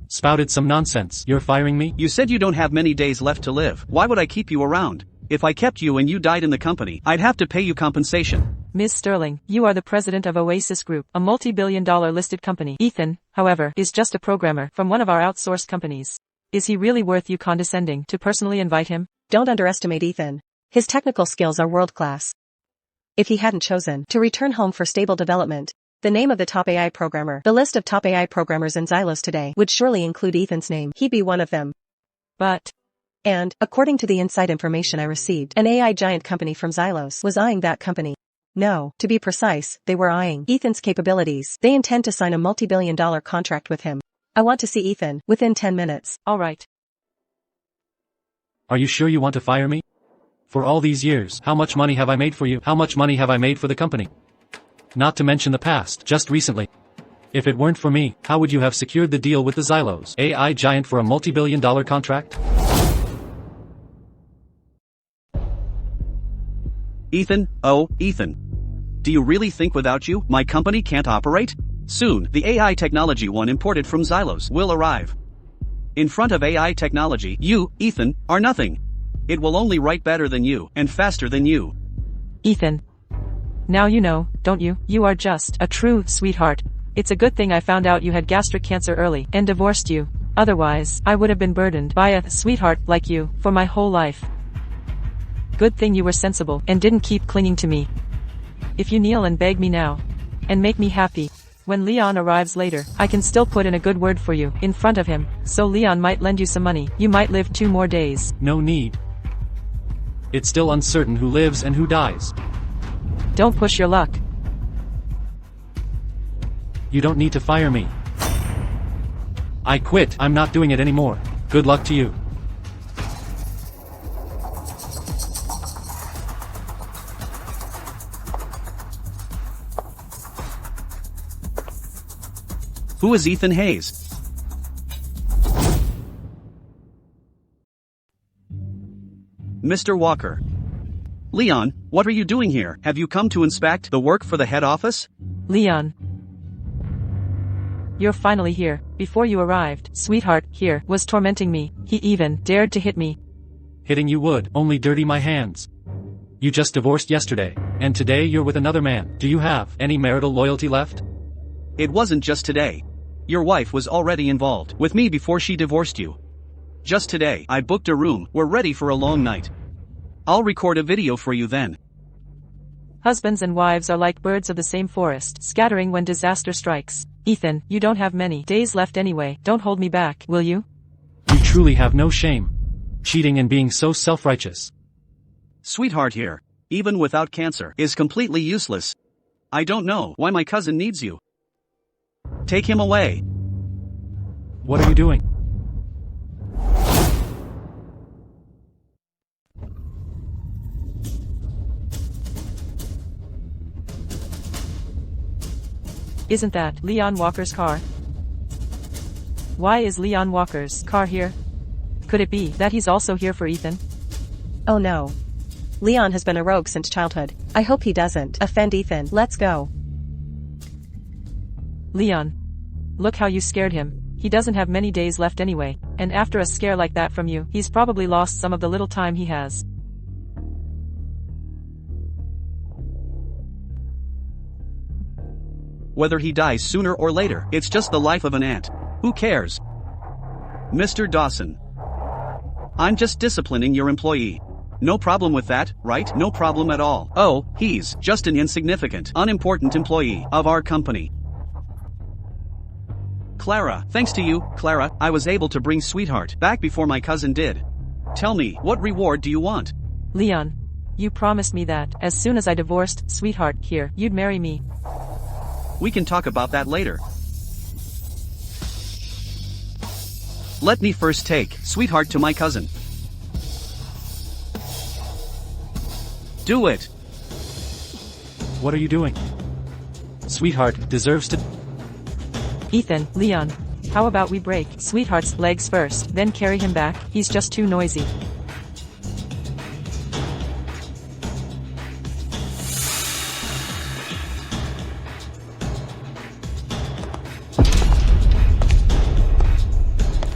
spouted some nonsense. You're firing me? You said you don't have many days left to live. Why would I keep you around? If I kept you and you died in the company, I'd have to pay you compensation. Ms. Sterling, you are the president of Oasis Group, a multi-billion-dollar listed company. Ethan, however, is just a programmer from one of our outsourced companies. Is he really worth you condescending to personally invite him? Don't underestimate Ethan. His technical skills are world-class. If he hadn't chosen to return home for stable development, the name of the top AI programmer, the list of top AI programmers in Xylos today would surely include Ethan's name. He'd be one of them. But And, according to the inside information I received, an AI giant company from Xylos was eyeing that company. No, to be precise, they were eyeing Ethan's capabilities. They intend to sign a multi-billion-dollar contract with him. I want to see Ethan within 10 minutes. All right. Are you sure you want to fire me? For all these years, how much money have I made for you? How much money have I made for the company? Not to mention the past, just recently. If it weren't for me, how would you have secured the deal with the Xylos AI giant for a multi-billion-dollar contract? Ethan, oh, Ethan. Do you really think without you, my company can't operate? Soon, the AI technology one imported from Xylos will arrive. In front of AI technology, you, Ethan, are nothing. It will only write better than you, and faster than you. Ethan. Now you know, don't you? You are just a true sweetheart. It's a good thing I found out you had gastric cancer early and divorced you. Otherwise, I would have been burdened by a sweetheart like you for my whole life. Good thing you were sensible and didn't keep clinging to me. If you kneel and beg me now, and make me happy, when Leon arrives later, I can still put in a good word for you in front of him, so Leon might lend you some money. You might live 2 more days. No need. It's still uncertain who lives and who dies. Don't push your luck. You don't need to fire me. I quit. I'm not doing it anymore. Good luck to you. Who is Ethan Hayes? Mr. Walker. Leon, what are you doing here? Have you come to inspect the work for the head office? Leon. You're finally here. Before you arrived, sweetheart here was tormenting me. He even dared to hit me. Hitting you would only dirty my hands. You just divorced yesterday, and today you're with another man. Do you have any marital loyalty left? It wasn't just today. Your wife was already involved with me before she divorced you. Just today, I booked a room. We're ready for a long night. I'll record a video for you then. Husbands and wives are like birds of the same forest, scattering when disaster strikes. Ethan, you don't have many days left anyway. Don't hold me back, will you? You truly have no shame. Cheating and being so self-righteous. Sweetheart here, even without cancer, is completely useless. I don't know why my cousin needs you. Take him away. What are you doing? Isn't that Leon Walker's car? Why is Leon Walker's car here? Could it be that he's also here for Ethan? Oh no. Leon has been a rogue since childhood. I hope he doesn't offend Ethan. Let's go. Leon. Look how you scared him. He doesn't have many days left anyway, and after a scare like that from you, he's probably lost some of the little time he has. Whether he dies sooner or later, it's just the life of an ant. Who cares? Mr. Dawson. I'm just disciplining your employee. No problem with that, right? No problem at all. Oh, he's just an insignificant, unimportant employee of our company. Clara, thanks to you, Clara, I was able to bring Sweetheart back before my cousin did. Tell me, what reward do you want? Leon. You promised me that, as soon as I divorced Sweetheart here, you'd marry me. We can talk about that later. Let me first take Sweetheart to my cousin. Do it! What are you doing? Sweetheart deserves to... Ethan, Leon. How about we break Sweetheart's legs first, then carry him back? He's just too noisy.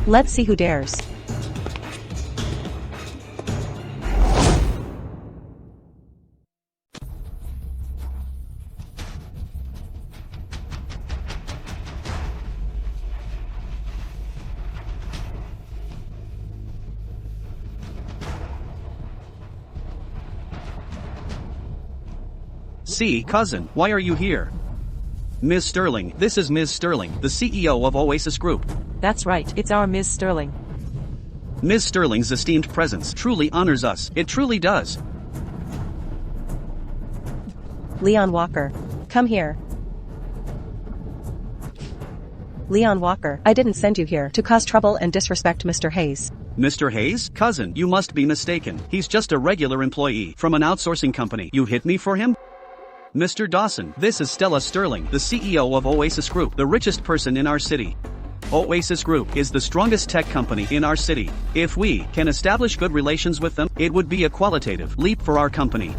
Let's see who dares. See, cousin, why are you here? Ms. Sterling, this is Ms. Sterling, the CEO of Oasis Group. That's right, it's our Ms. Sterling. Ms. Sterling's esteemed presence truly honors us. It truly does. Leon Walker. Come here. Leon Walker, I didn't send you here to cause trouble and disrespect Mr. Hayes. Mr. Hayes? Cousin, you must be mistaken. He's just a regular employee from an outsourcing company. You hit me for him? Mr. Dawson, this is Stella Sterling, the CEO of Oasis Group, the richest person in our city. Oasis Group is the strongest tech company in our city. If we can establish good relations with them, it would be a qualitative leap for our company.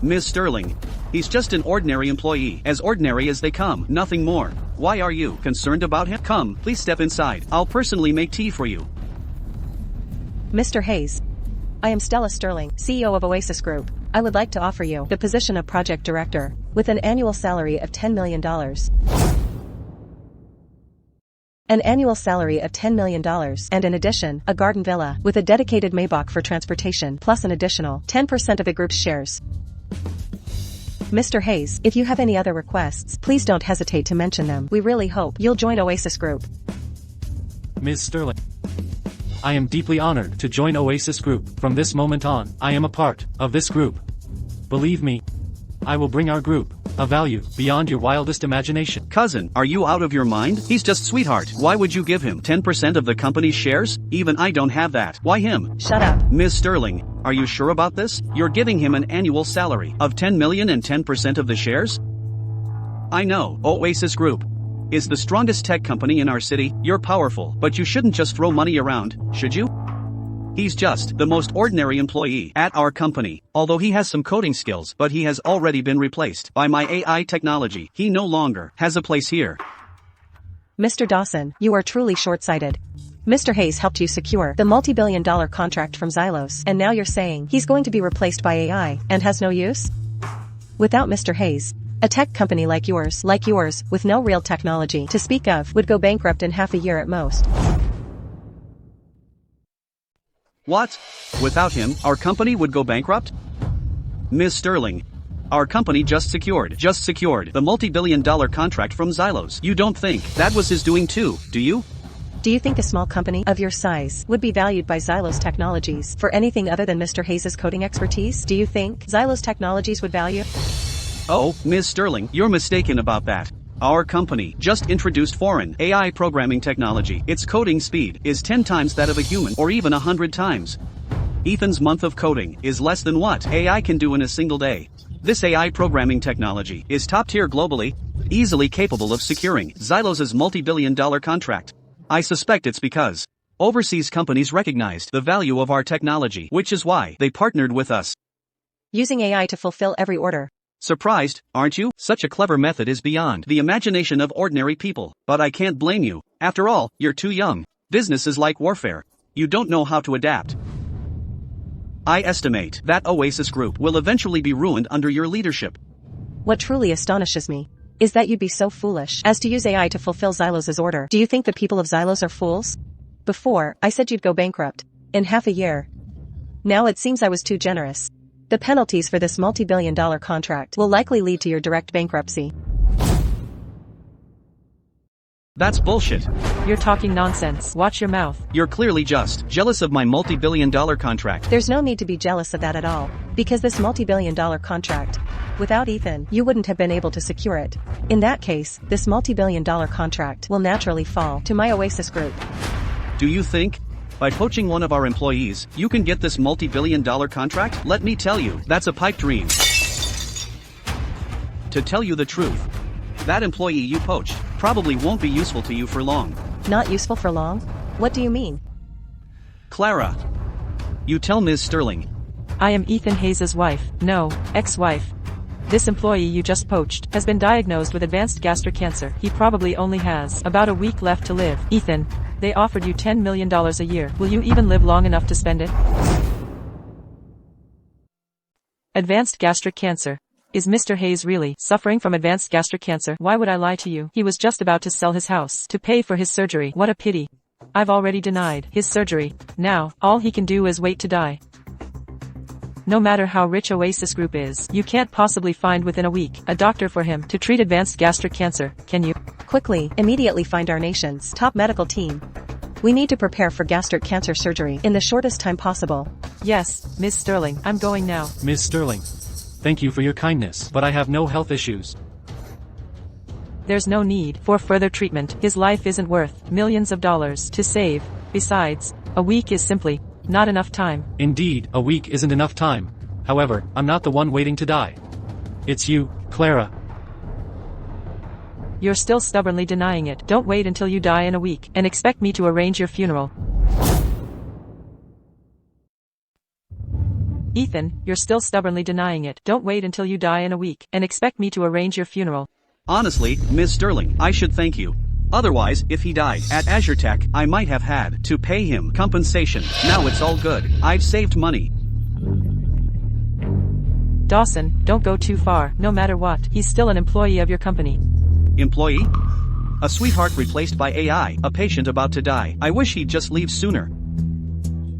Ms. Sterling, he's just an ordinary employee, as ordinary as they come, nothing more. Why are you concerned about him? Come, please step inside. I'll personally make tea for you. Mr. Hayes. I am Stella Sterling, CEO of Oasis Group. I would like to offer you the position of project director, with an annual salary of $10 million. An annual salary of $10 million, and in addition, a garden villa, with a dedicated Maybach for transportation, plus an additional 10% of the group's shares. Mr. Hayes, if you have any other requests, please don't hesitate to mention them. We really hope you'll join Oasis Group. Ms. Sterling, I am deeply honored to join Oasis Group. From this moment on, I am a part of this group. Believe me, I will bring our group a value beyond your wildest imagination. Cousin, are you out of your mind? He's just sweetheart. Why would you give him 10% of the company's shares? Even I don't have that. Why him? Shut up. Ms. Sterling, are you sure about this? You're giving him an annual salary of $10 million and 10% of the shares? I know, Oasis Group is the strongest tech company in our city. You're powerful, but you shouldn't just throw money around, should you? He's just the most ordinary employee at our company. Although he has some coding skills, but he has already been replaced by my AI technology. He no longer has a place here. Mr. Dawson, you are truly short-sighted. Mr. Hayes helped you secure the multi-billion-dollar contract from Xylos, and now you're saying he's going to be replaced by AI and has no use? Without Mr. Hayes, a tech company like yours, with no real technology to speak of, would go bankrupt in half a year at most. What? Without him, our company would go bankrupt? Ms. Sterling, our company just secured the multi-billion-dollar contract from Xylos. You don't think that was his doing too, do you? Do you think a small company of your size would be valued by Xylos Technologies for anything other than Mr. Hayes' coding expertise? Do you think Xylos Technologies would value? Oh, Ms. Sterling, you're mistaken about that. Our company just introduced foreign AI programming technology. Its coding speed is 10 times that of a human, or even 100 times. Ethan's month of coding is less than what AI can do in a single day. This AI programming technology is top tier globally, easily capable of securing Xylos' multi-billion-dollar contract. I suspect it's because overseas companies recognized the value of our technology, which is why they partnered with us. Using AI to fulfill every order. Surprised, aren't you? Such a clever method is beyond the imagination of ordinary people. But I can't blame you. After all, you're too young. Business is like warfare. You don't know how to adapt. I estimate that Oasis Group will eventually be ruined under your leadership. What truly astonishes me is that you'd be so foolish as to use AI to fulfill Xylos' order. Do you think the people of Xylos are fools? Before, I said you'd go bankrupt in half a year. Now it seems I was too generous. The penalties for this multi-billion-dollar contract will likely lead to your direct bankruptcy. That's bullshit. You're talking nonsense. Watch your mouth. You're clearly just jealous of my multi-billion-dollar contract. There's no need to be jealous of that at all, because this multi-billion-dollar contract, without Ethan, you wouldn't have been able to secure it. In that case, this multi-billion-dollar contract will naturally fall to my Oasis Group. Do you think, by poaching one of our employees, you can get this multi-billion-dollar contract? Let me tell you, that's a pipe dream. To tell you the truth, that employee you poached probably won't be useful to you for long. Not useful for long? What do you mean? Clara, you tell Ms. Sterling. I am Ethan Hayes' wife, no, ex-wife. This employee you just poached has been diagnosed with advanced gastric cancer. He probably only has about a week left to live. Ethan, they offered you $10 million a year. Will you even live long enough to spend it? Advanced gastric cancer. Is Mr. Hayes really suffering from advanced gastric cancer? Why would I lie to you? He was just about to sell his house to pay for his surgery. What a pity. I've already denied his surgery. Now, all he can do is wait to die. No matter how rich Oasis Group is, you can't possibly find within a week a doctor for him to treat advanced gastric cancer, can you? Quickly, immediately find our nation's top medical team. We need to prepare for gastric cancer surgery in the shortest time possible. Yes, Ms. Sterling, I'm going now. Ms. Sterling. Thank you for your kindness, but I have no health issues. There's no need for further treatment. His life isn't worth millions of dollars to save. Besides, a week is simply not enough time. Indeed, a week isn't enough time. However, I'm not the one waiting to die. It's you, Clara. You're still stubbornly denying it. Don't wait until you die in a week and expect me to arrange your funeral. Ethan, you're still stubbornly denying it. Don't wait until you die in a week and expect me to arrange your funeral. Honestly, Ms. Sterling, I should thank you. Otherwise, if he died at Azure Tech, I might have had to pay him compensation. Now it's all good. I've saved money. Dawson, don't go too far. No matter what, he's still an employee of your company. Employee? A sweetheart replaced by AI, a patient about to die. I wish he'd just leave sooner.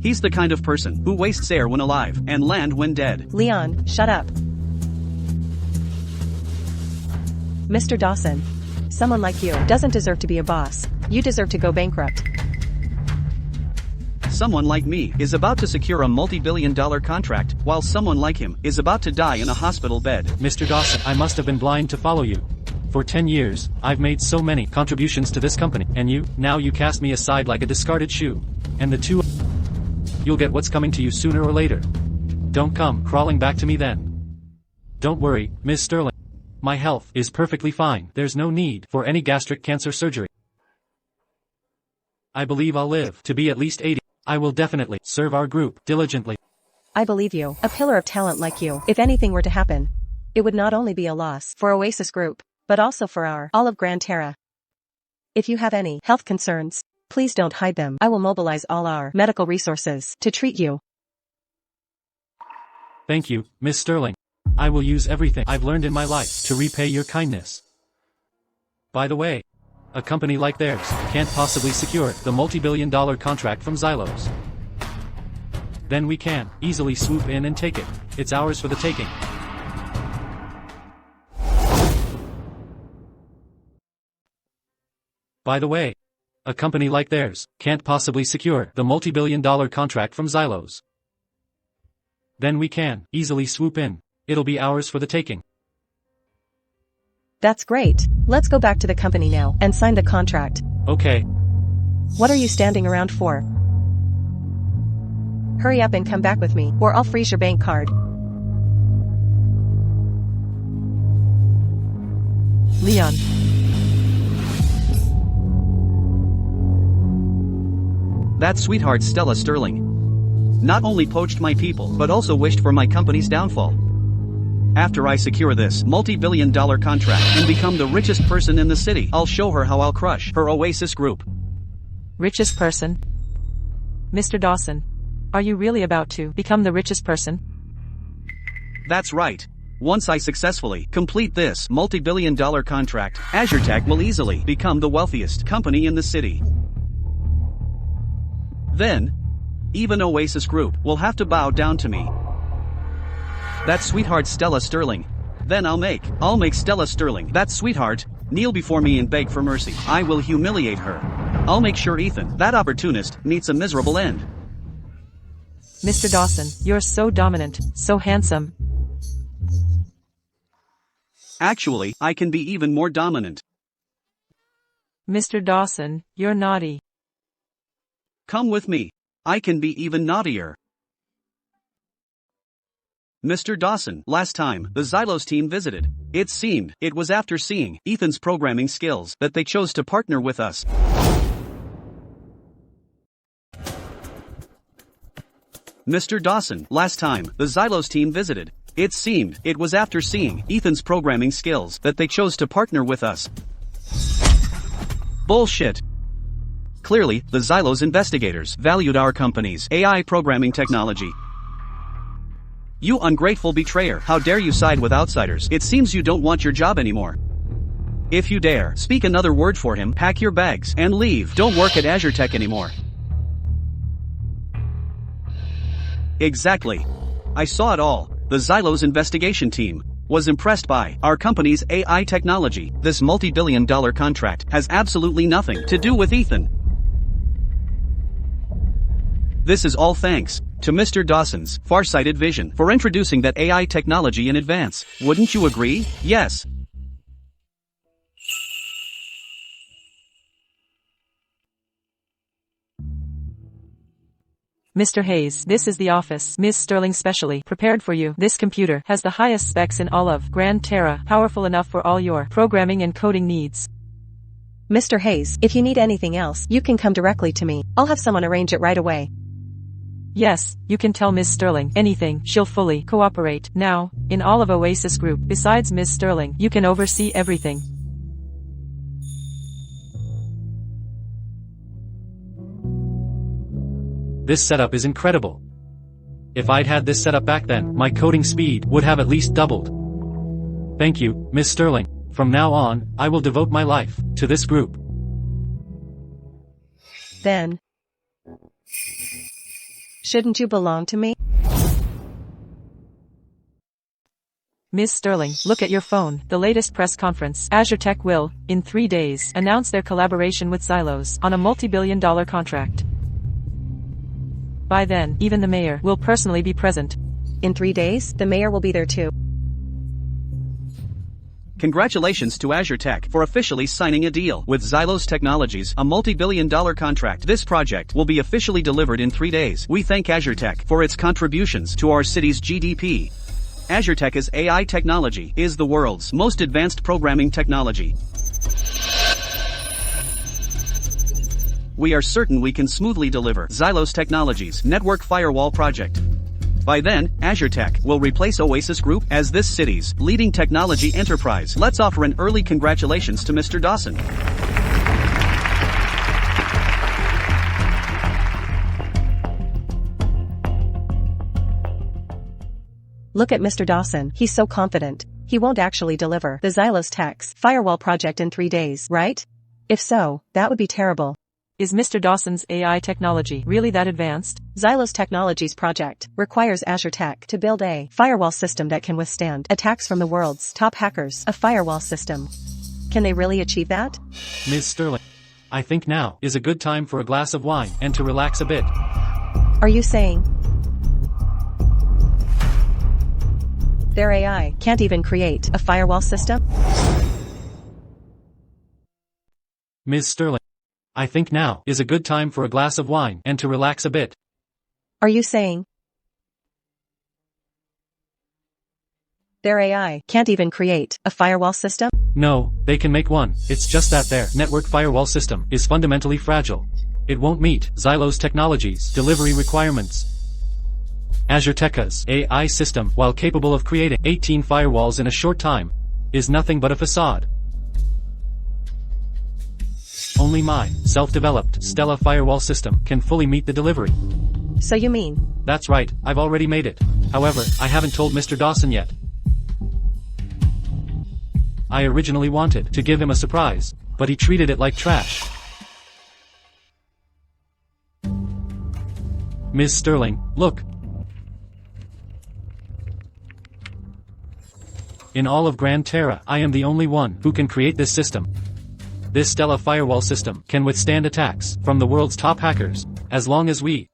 He's the kind of person who wastes air when alive and land when dead. Leon, shut up. Mr. Dawson. Someone like you doesn't deserve to be a boss. You deserve to go bankrupt. Someone like me is about to secure a multi-billion-dollar contract, while someone like him is about to die in a hospital bed. Mr. Dawson, I must have been blind to follow you. For 10 years, I've made so many contributions to this company, and now you cast me aside like a discarded shoe. And the two, you'll get what's coming to you sooner or later. Don't come crawling back to me then. Don't worry, Ms. Sterling. My health is perfectly fine. There's no need for any gastric cancer surgery. I believe I'll live to be at least 80. I will definitely serve our group diligently. I believe you. A pillar of talent like you. If anything were to happen, it would not only be a loss for Oasis Group, but also for all of Grand Terra. If you have any health concerns, please don't hide them. I will mobilize all our medical resources to treat you. Thank you, Miss Sterling. I will use everything I've learned in my life to repay your kindness. By the way, a company like theirs can't possibly secure the multi-billion-dollar contract from Xylos. Then we can easily swoop in and take it. It's ours for the taking. By the way, a company like theirs can't possibly secure the multi-billion-dollar contract from Xylos. Then we can easily swoop in. It'll be ours for the taking. That's great. Let's go back to the company now and sign the contract. Okay. What are you standing around for? Hurry up and come back with me, or I'll freeze your bank card. Leon. That sweetheart Stella Sterling not only poached my people but also wished for my company's downfall. After I secure this multi-billion-dollar contract and become the richest person in the city, I'll show her how I'll crush her Oasis Group. Richest person? Mr. Dawson, are you really about to become the richest person? That's right. Once I successfully complete this multi-billion-dollar contract, Azure Tech will easily become the wealthiest company in the city. Then, even Oasis Group will have to bow down to me. That sweetheart Stella Sterling. Then I'll make Stella Sterling, that sweetheart, kneel before me and beg for mercy. I will humiliate her. I'll make sure Ethan, that opportunist, meets a miserable end. Mr. Dawson, you're so dominant, so handsome. Actually, I can be even more dominant. Mr. Dawson, you're naughty. Come with me. I can be even naughtier. Mr. Dawson, last time the Xylos team visited, it seemed it was after seeing Ethan's programming skills that they chose to partner with us. Mr. Dawson, last time the Xylos team visited, it seemed it was after seeing Ethan's programming skills that they chose to partner with us. Bullshit. Clearly, the Xylos investigators valued our company's AI programming technology. You ungrateful betrayer, how dare you side with outsiders? It seems you don't want your job anymore. If you dare speak another word for him, pack your bags and leave. Don't work at Azure Tech anymore. Exactly. I saw it all. The Xylos investigation team was impressed by our company's AI technology. This multi-billion-dollar contract has absolutely nothing to do with Ethan. This is all thanks to Mr. Dawson's farsighted vision for introducing that AI technology in advance. Wouldn't you agree? Yes. Mr. Hayes, this is the office Ms. Sterling specially prepared for you. This computer has the highest specs in all of Grand Terra, powerful enough for all your programming and coding needs. Mr. Hayes, if you need anything else, you can come directly to me. I'll have someone arrange it right away. Yes, you can tell Ms. Sterling anything, she'll fully cooperate. Now, in all of Oasis Group, besides Ms. Sterling, you can oversee everything. This setup is incredible. If I'd had this setup back then, my coding speed would have at least doubled. Thank you, Miss Sterling. From now on, I will devote my life to this group. Then, shouldn't you belong to me? Ms. Sterling, look at your phone. The latest press conference. Azure Tech will, in 3 days, announce their collaboration with Xylos on a multi-billion-dollar contract. By then, even the mayor will personally be present. In 3 days, the mayor will be there too. Congratulations to Azure Tech for officially signing a deal with Xylos Technologies, a multi-billion-dollar contract. This project will be officially delivered in 3 days. We thank Azure Tech for its contributions to our city's GDP. Azure Tech's AI technology is the world's most advanced programming technology. We are certain we can smoothly deliver Xylos Technologies' network firewall project. By then, Azure Tech will replace Oasis Group as this city's leading technology enterprise. Let's offer an early congratulations to Mr. Dawson. Look at Mr. Dawson, he's so confident. He won't actually deliver the Xylos Tech's firewall project in 3 days, right? If so, that would be terrible. Is Mr. Dawson's AI technology really that advanced? Xylos Technologies project requires Azure Tech to build a firewall system that can withstand attacks from the world's top hackers. A firewall system. Can they really achieve that? Ms. Sterling, I think now is a good time for a glass of wine and to relax a bit. Are you saying their AI can't even create a firewall system? Ms. Sterling, I think now is a good time for a glass of wine and to relax a bit. Are you saying their AI can't even create a firewall system? No, they can make one. It's just that their network firewall system is fundamentally fragile. It won't meet Xylos Technologies' delivery requirements. Azure Tech's AI system, while capable of creating 18 firewalls in a short time, is nothing but a facade. Only my self-developed Stella firewall system can fully meet the delivery. So you mean? That's right, I've already made it. However, I haven't told Mr. Dawson yet. I originally wanted to give him a surprise, but he treated it like trash. Ms. Sterling, look. In all of Grand Terra, I am the only one who can create this system. This Stella firewall system can withstand attacks from the world's top hackers, as long as we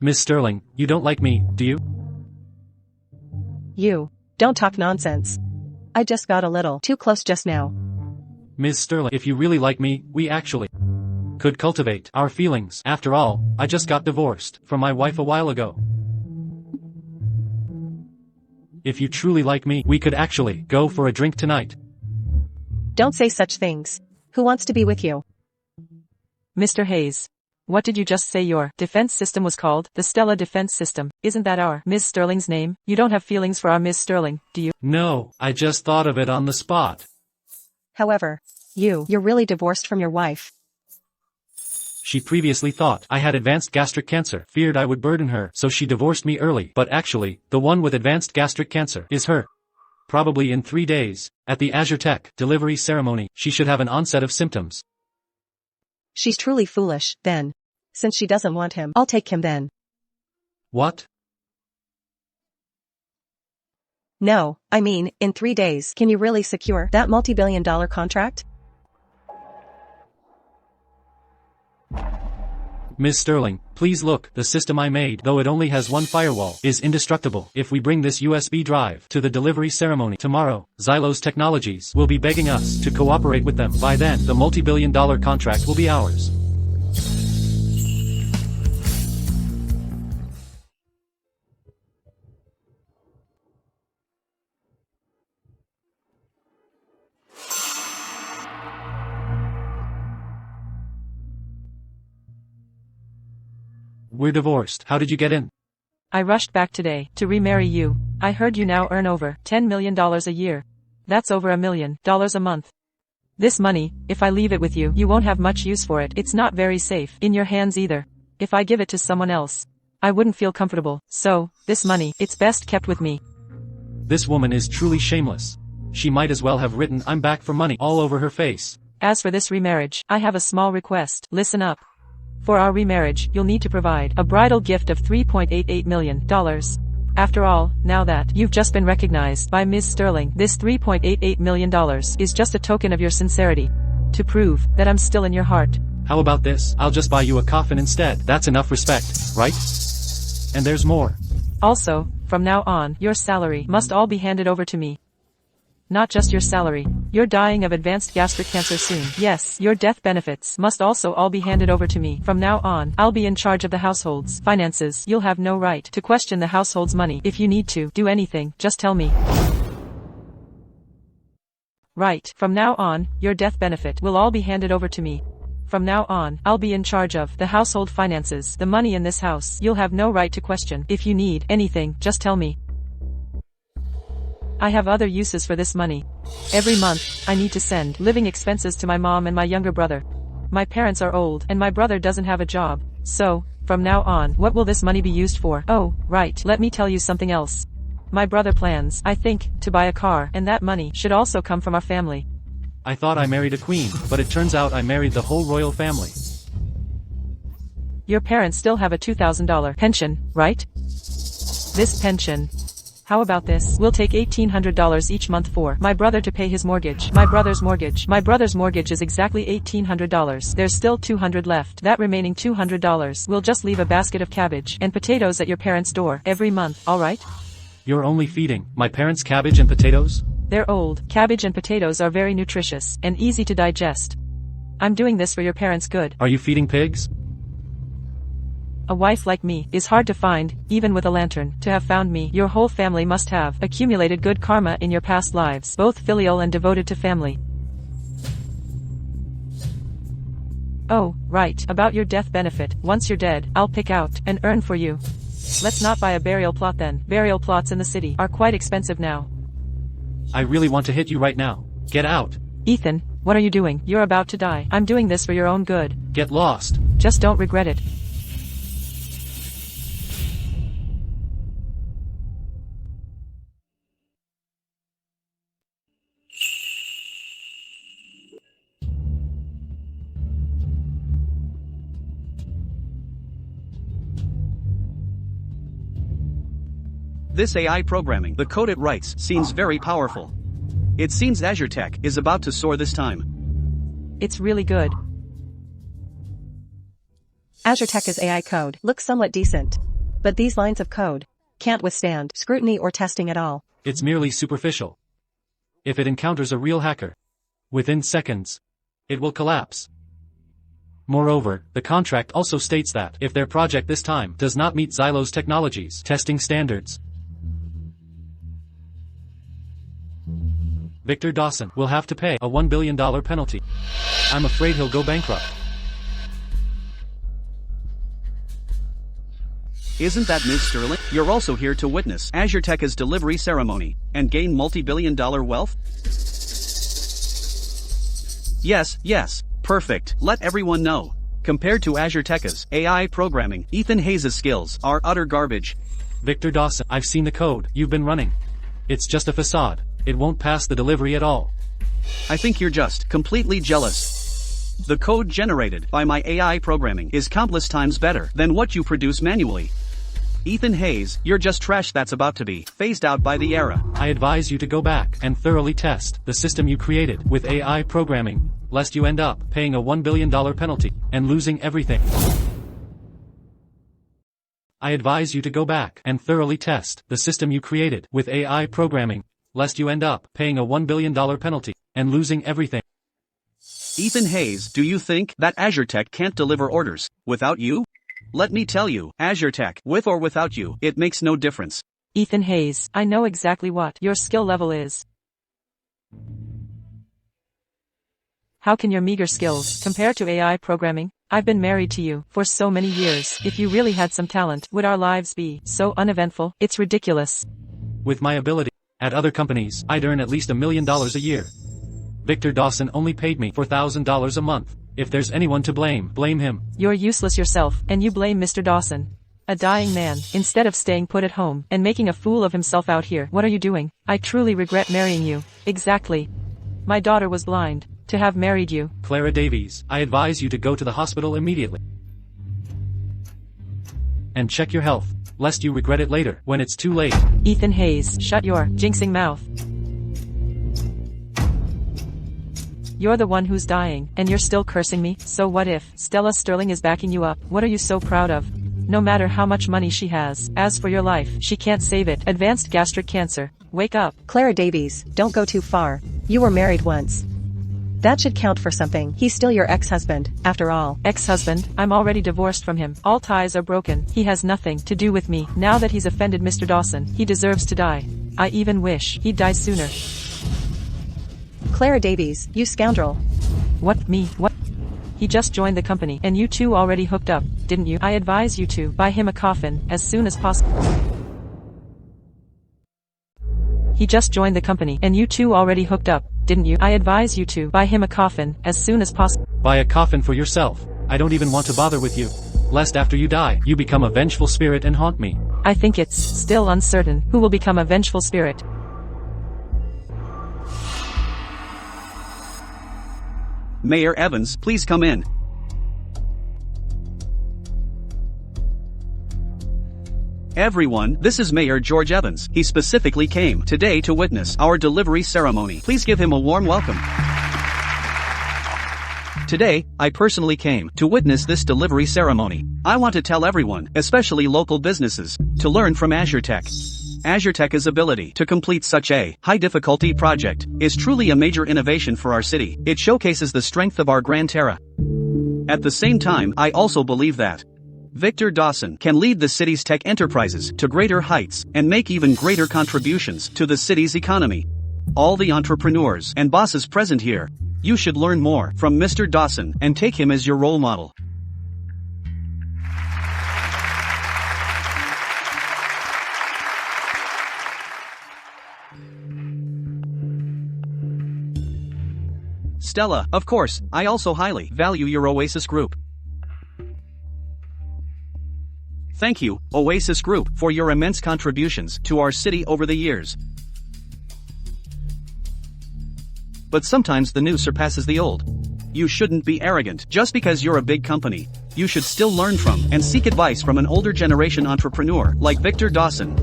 Miss Sterling, you don't like me, do you? You don't talk nonsense. I just got a little too close just now. Ms. Sterling, if you really like me, we actually could cultivate our feelings. After all, I just got divorced from my wife a while ago. If you truly like me, we could actually go for a drink tonight. Don't say such things. Who wants to be with you? Mr. Hayes. What did you just say your defense system was called? The Stella Defense System. Isn't that our Ms. Sterling's name? You don't have feelings for our Ms. Sterling, do you? No, I just thought of it on the spot. However, you're really divorced from your wife. She previously thought I had advanced gastric cancer, feared I would burden her, so she divorced me early. But actually, the one with advanced gastric cancer is her. Probably in 3 days, at the Azure Tech delivery ceremony, she should have an onset of symptoms. She's truly foolish, then. Since she doesn't want him, I'll take him then. What? No, I mean, in 3 days, can you really secure that multi-billion-dollar contract? Ms. Sterling, please look, the system I made, though it only has one firewall, is indestructible. If we bring this USB drive to the delivery ceremony tomorrow, Xylos Technologies will be begging us to cooperate with them. By then, the multi-billion-dollar contract will be ours. We're divorced. How did you get in? I rushed back today to remarry you. I heard you now earn over $10 million a year. That's over $1 million a month. This money, if I leave it with you, you won't have much use for it. It's not very safe in your hands either. If I give it to someone else, I wouldn't feel comfortable. So, this money, it's best kept with me. This woman is truly shameless. She might as well have written "I'm back for money" all over her face. As for this remarriage, I have a small request. Listen up. For our remarriage, you'll need to provide a bridal gift of $3.88 million. After all, now that you've just been recognized by Ms. Sterling, this $3.88 million is just a token of your sincerity. To prove that I'm still in your heart. How about this? I'll just buy you a coffin instead. That's enough respect, right? And there's more. Also, from now on, your salary must all be handed over to me. Not just your salary. You're dying of advanced gastric cancer soon. Yes, your death benefits must also all be handed over to me. From now on, I'll be in charge of the household's finances. You'll have no right to question the household's money. If you need to do anything, just tell me. Right, from now on, your death benefit will all be handed over to me. From now on, I'll be in charge of the household finances. The money in this house, you'll have no right to question. If you need anything, just tell me. I have other uses for this money. Every month, I need to send living expenses to my mom and my younger brother. My parents are old, and my brother doesn't have a job. So, from now on, what will this money be used for? Oh, right, let me tell you something else. My brother plans, I think, to buy a car, and that money should also come from our family. I thought I married a queen, but it turns out I married the whole royal family. Your parents still have a $2,000 pension, right? This pension. How about this? We'll take $1,800 each month for my brother to pay his mortgage. My brother's mortgage is exactly $1,800. There's still $200 left. That remaining $200, we'll just leave a basket of cabbage and potatoes at your parents' door every month, alright? You're only feeding my parents cabbage and potatoes? They're old. Cabbage and potatoes are very nutritious and easy to digest. I'm doing this for your parents' good. Are you feeding pigs? A wife like me is hard to find, even with a lantern. To have found me, your whole family must have accumulated good karma in your past lives, both filial and devoted to family. Oh, right, about your death benefit. Once you're dead, I'll pick out and earn for you. Let's not buy a burial plot then. Burial plots in the city are quite expensive now. I really want to hit you right now. Get out. Ethan, what are you doing? You're about to die. I'm doing this for your own good. Get lost. Just don't regret it. This AI programming, the code it writes, seems very powerful. It seems Azure Tech is about to soar this time. It's really good. Azure Tech's AI code looks somewhat decent. But these lines of code can't withstand scrutiny or testing at all. It's merely superficial. If it encounters a real hacker, within seconds, it will collapse. Moreover, the contract also states that if their project this time does not meet Xylos Technologies' testing standards, Victor Dawson will have to pay a $1 billion penalty. I'm afraid he'll go bankrupt. Isn't that Ms. Sterling? You're also here to witness Azure Tech's delivery ceremony and gain multi-billion-dollar wealth? Yes, perfect. Let everyone know. Compared to Azure Tech's AI programming, Ethan Hayes' skills are utter garbage. Victor Dawson, I've seen the code you've been running. It's just a facade. it won't pass the delivery at all. I think you're just completely jealous. The code generated by my AI programming is countless times better than what you produce manually. Ethan Hayes, you're just trash that's about to be phased out by the era. I advise you to go back and thoroughly test the system you created with AI programming, lest you end up paying a $1 billion penalty and losing everything. I advise you to go back and thoroughly test the system you created with AI programming, lest you end up paying a $1 billion penalty and losing everything. Ethan Hayes, do you think that Azure Tech can't deliver orders without you? Let me tell you, Azure Tech, with or without you, it makes no difference. Ethan Hayes, I know exactly what your skill level is. How can your meager skills compare to AI programming? I've been married to you for so many years. If you really had some talent, would our lives be so uneventful? It's ridiculous. With my ability, at other companies, I'd earn at least $1 million a year. Victor Dawson only paid me $4,000 a month. If there's anyone to blame, blame him. You're useless yourself, and you blame Mr. Dawson. A dying man, instead of staying put at home and making a fool of himself out here. What are you doing? I truly regret marrying you. Exactly. My daughter was blind to have married you. Clara Davies, I advise you to go to the hospital immediately and check your health, lest you regret it later when it's too late. Ethan Hayes, shut your jinxing mouth. You're the one who's dying, and you're still cursing me. So what if Stella Sterling is backing you up? What are you so proud of? No matter how much money she has, as for your life, she can't save it. Advanced gastric cancer. Wake up. Clara Davies, don't go too far. You were married once. That should count for something. He's still your ex-husband, after all. Ex-husband? I'm already divorced from him. All ties are broken. He has nothing to do with me. Now that he's offended Mr. Dawson, he deserves to die. I even wish he'd die sooner. Clara Davies, you scoundrel. What, me? What? He just joined the company, and you two already hooked up, didn't you? I advise you to buy him a coffin as soon as possible. He just joined the company, and you two already hooked up, didn't you? I advise you to buy him a coffin as soon as possible. Buy a coffin for yourself. I don't even want to bother with you, lest after you die, you become a vengeful spirit and haunt me. I think it's still uncertain who will become a vengeful spirit. Mayor Evans, please come in. Everyone, this is Mayor George Evans. He specifically came today to witness our delivery ceremony. Please give him a warm welcome. Today, I personally came to witness this delivery ceremony. I want to tell everyone, especially local businesses, to learn from Azure Tech. Azure Tech's ability to complete such a high-difficulty project is truly a major innovation for our city. It showcases the strength of our Grand Terra. At the same time, I also believe that Victor Dawson can lead the city's tech enterprises to greater heights and make even greater contributions to the city's economy. All the entrepreneurs and bosses present here, you should learn more from Mr. Dawson and take him as your role model. Stella, of course, I also highly value your Oasis Group. Thank you, Oasis Group, for your immense contributions to our city over the years. But sometimes the new surpasses the old. You shouldn't be arrogant just because you're a big company. You should still learn from and seek advice from an older generation entrepreneur like Victor Dawson.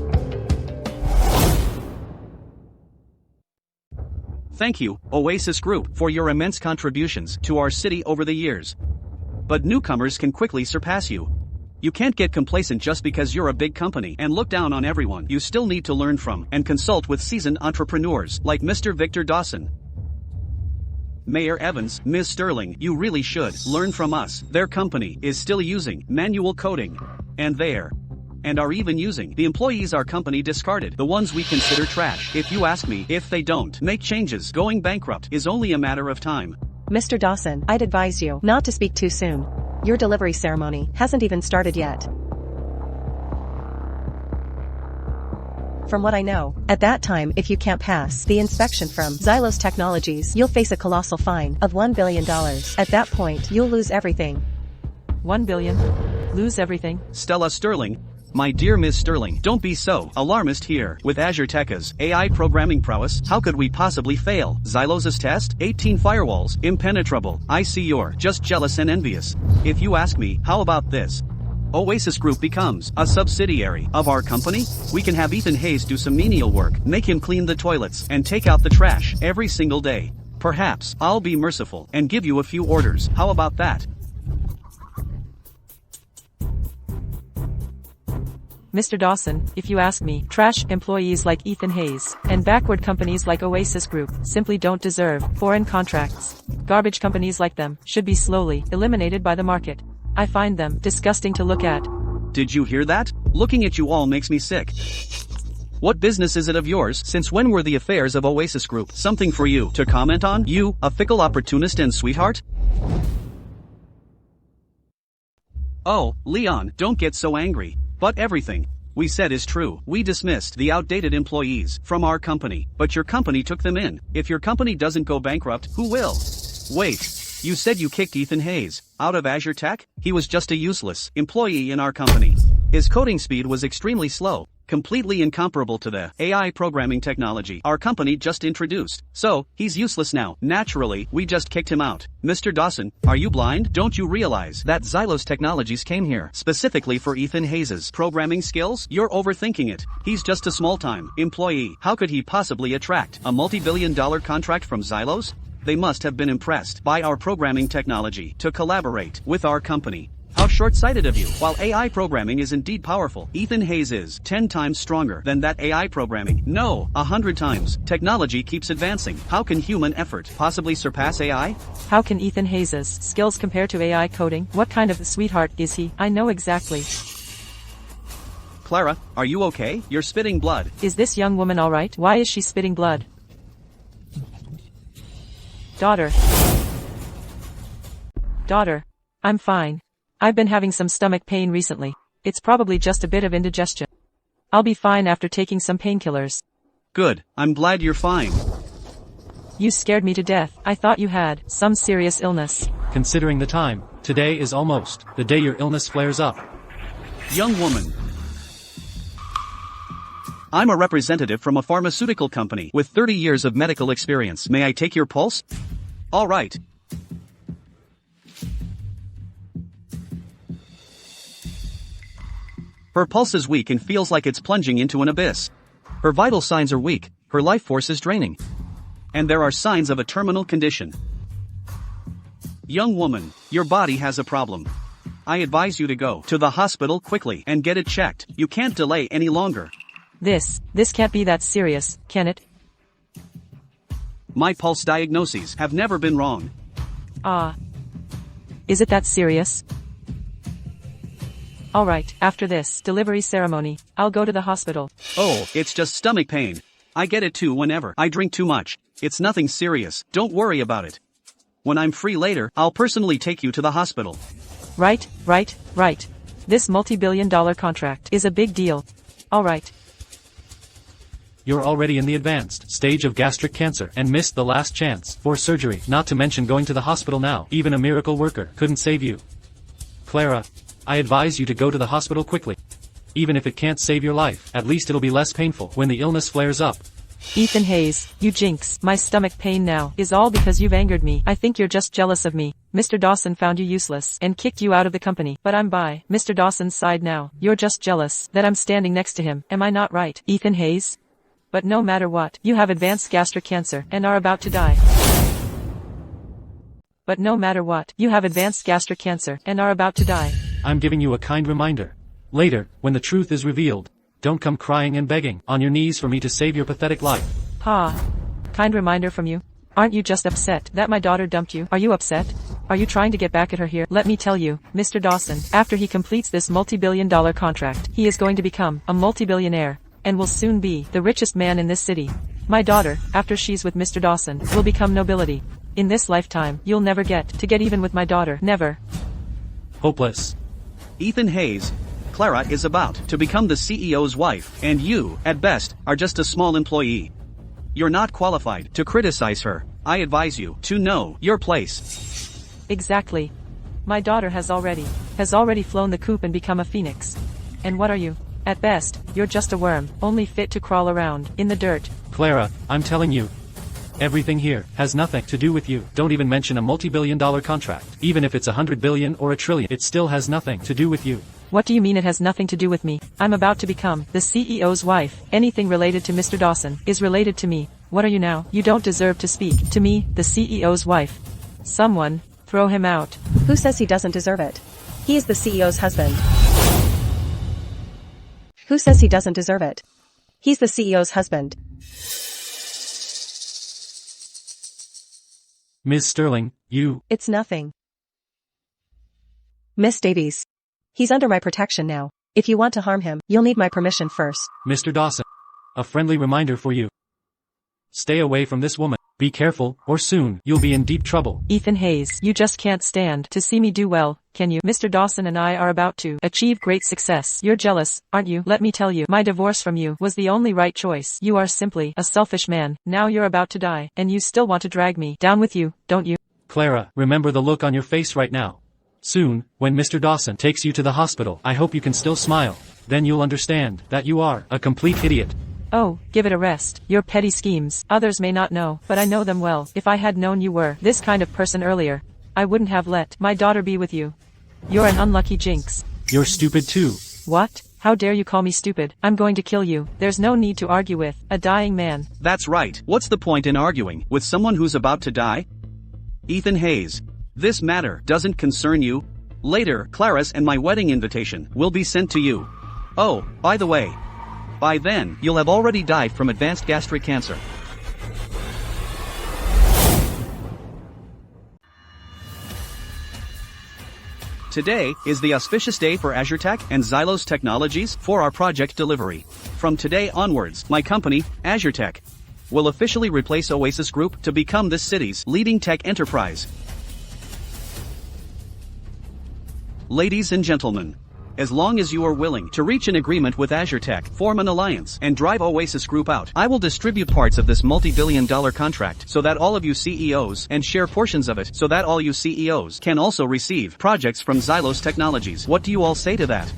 Thank you, Oasis Group, for your immense contributions to our city over the years. But newcomers can quickly surpass you. You can't get complacent just because you're a big company and look down on everyone. You still need to learn from and consult with seasoned entrepreneurs like Mr. Victor Dawson. Mayor Evans, Ms. Sterling, you really should learn from us. Their company is still using manual coding. And are even using the employees our company discarded, the ones we consider trash. If you ask me, if they don't make changes, going bankrupt is only a matter of time. Mr. Dawson, I'd advise you not to speak too soon. Your delivery ceremony hasn't even started yet. From what I know, at that time, if you can't pass the inspection from Xylos Technologies, you'll face a colossal fine of $1 billion. At that point, you'll lose everything. $1 billion? Lose everything? Stella Sterling, My dear Ms. Sterling, don't be so alarmist here. With Azure Tech's AI programming prowess, how could we possibly fail? Xylos's test? 18 firewalls, impenetrable. I see you're just jealous and envious. If you ask me, how about this? Oasis Group becomes a subsidiary of our company? We can have Ethan Hayes do some menial work, make him clean the toilets, and take out the trash every single day. Perhaps I'll be merciful and give you a few orders. How about that? Mr. Dawson, if you ask me, trash employees like Ethan Hayes and backward companies like Oasis Group simply don't deserve foreign contracts. Garbage companies like them should be slowly eliminated by the market. I find them disgusting to look at. Did you hear that? Looking at you all makes me sick. What business is it of yours? Since when were the affairs of Oasis Group something for you to comment on? You, a fickle opportunist and sweetheart? Oh, Leon, don't get so angry. But everything we said is true. We dismissed the outdated employees from our company, but your company took them in. If your company doesn't go bankrupt, who will? Wait, you said you kicked Ethan Hayes out of Azure Tech? He was just a useless employee in our company. His coding speed was extremely slow, completely incomparable to the AI programming technology our company just introduced. So, he's useless now. Naturally, we just kicked him out. Mr. Dawson, are you blind? Don't you realize that Xylos Technologies came here specifically for Ethan Hayes' programming skills? You're overthinking it. He's just a small-time employee. How could he possibly attract a multi-billion-dollar contract from Xylos? They must have been impressed by our programming technology to collaborate with our company. How short-sighted of you. While AI programming is indeed powerful, Ethan Hayes is 10 times stronger than that AI programming. No, 100 times. Technology keeps advancing. How can human effort possibly surpass AI? How can Ethan Hayes' skills compare to AI coding? What kind of sweetheart is he? I know exactly. Clara, are you okay? You're spitting blood. Is this young woman alright? Why is she spitting blood? Daughter. I'm fine. I've been having some stomach pain recently. It's probably just a bit of indigestion. I'll be fine after taking some painkillers. Good, I'm glad you're fine. You scared me to death. I thought you had some serious illness. Considering the time, today is almost the day your illness flares up. Young woman. I'm a representative from a pharmaceutical company with 30 years of medical experience. May I take your pulse? All right. Her pulse is weak and feels like it's plunging into an abyss. Her vital signs are weak, her life force is draining. And there are signs of a terminal condition. Young woman, your body has a problem. I advise you to go to the hospital quickly and get it checked. You can't delay any longer. This can't be that serious, can it? My pulse diagnoses have never been wrong. Is it that serious? Alright, after this delivery ceremony, I'll go to the hospital. Oh, it's just stomach pain. I get it too whenever I drink too much. It's nothing serious, don't worry about it. When I'm free later, I'll personally take you to the hospital. Right. This multi-billion-dollar contract is a big deal. Alright. You're already in the advanced stage of gastric cancer and missed the last chance for surgery, not to mention going to the hospital now. Even a miracle worker couldn't save you. Clara, I advise you to go to the hospital quickly. Even if it can't save your life, at least it'll be less painful when the illness flares up. Ethan Hayes, you jinx. My stomach pain now is all because you've angered me. I think you're just jealous of me. Mr. Dawson found you useless and kicked you out of the company. But I'm by Mr. Dawson's side now. You're just jealous that I'm standing next to him. Am I not right, Ethan Hayes? But no matter what, you have advanced gastric cancer and are about to die. I'm giving you a kind reminder. Later, when the truth is revealed, don't come crying and begging on your knees for me to save your pathetic life. Kind reminder from you? Aren't you just upset that my daughter dumped you? Are you upset? Are you trying to get back at her here? Let me tell you, Mr. Dawson, after he completes this multi-billion-dollar contract, he is going to become a multi-billionaire, and will soon be the richest man in this city. My daughter, after she's with Mr. Dawson, will become nobility. In this lifetime, you'll never get to get even with my daughter. Never. Hopeless. Ethan Hayes, Clara is about to become the CEO's wife, and you, at best, are just a small employee. You're not qualified to criticize her. I advise you to know your place. Exactly. My daughter has already flown the coop and become a phoenix. And what are you? At best, you're just a worm, only fit to crawl around in the dirt. Clara, I'm telling you. Everything here has nothing to do with you. Don't even mention a multi-billion-dollar contract. Even if it's 100 billion or a trillion, it still has nothing to do with you. What do you mean it has nothing to do with me? I'm about to become the CEO's wife. Anything related to Mr. Dawson is related to me. What are you now? You don't deserve to speak to me, the CEO's wife. Someone, throw him out. Who says he doesn't deserve it? He is the CEO's husband. Who says he doesn't deserve it? He's the CEO's husband. Ms. Sterling, you... It's nothing. Miss Davies. He's under my protection now. If you want to harm him, you'll need my permission first. Mr. Dawson. A friendly reminder for you. Stay away from this woman. Be careful, or soon, you'll be in deep trouble. Ethan Hayes, you just can't stand to see me do well, can you? Mr. Dawson and I are about to achieve great success. You're jealous, aren't you? Let me tell you, my divorce from you was the only right choice. You are simply a selfish man. Now you're about to die, and you still want to drag me down with you, don't you? Clara, remember the look on your face right now. Soon, when Mr. Dawson takes you to the hospital, I hope you can still smile. Then you'll understand that you are a complete idiot. Oh, give it a rest. Your petty schemes, others may not know, but I know them well. If I had known you were this kind of person earlier, I wouldn't have let my daughter be with you. You're an unlucky jinx. You're stupid too. What? How dare you call me stupid? I'm going to kill you. There's no need to argue with a dying man. That's right. What's the point in arguing with someone who's about to die? Ethan Hayes. This matter doesn't concern you. Later, Clara's and my wedding invitation will be sent to you. Oh, by the way. By then, you'll have already died from advanced gastric cancer. Today is the auspicious day for AzureTech and Xylos Technologies for our project delivery. From today onwards, my company, AzureTech, will officially replace Oasis Group to become this city's leading tech enterprise. Ladies and gentlemen, as long as you are willing to reach an agreement with AzureTech, form an alliance, and drive Oasis Group out, I will distribute parts of this multi-billion-dollar contract so that all of you CEOs and share portions of it so that all you CEOs can also receive projects from Xylos Technologies. What do you all say to that?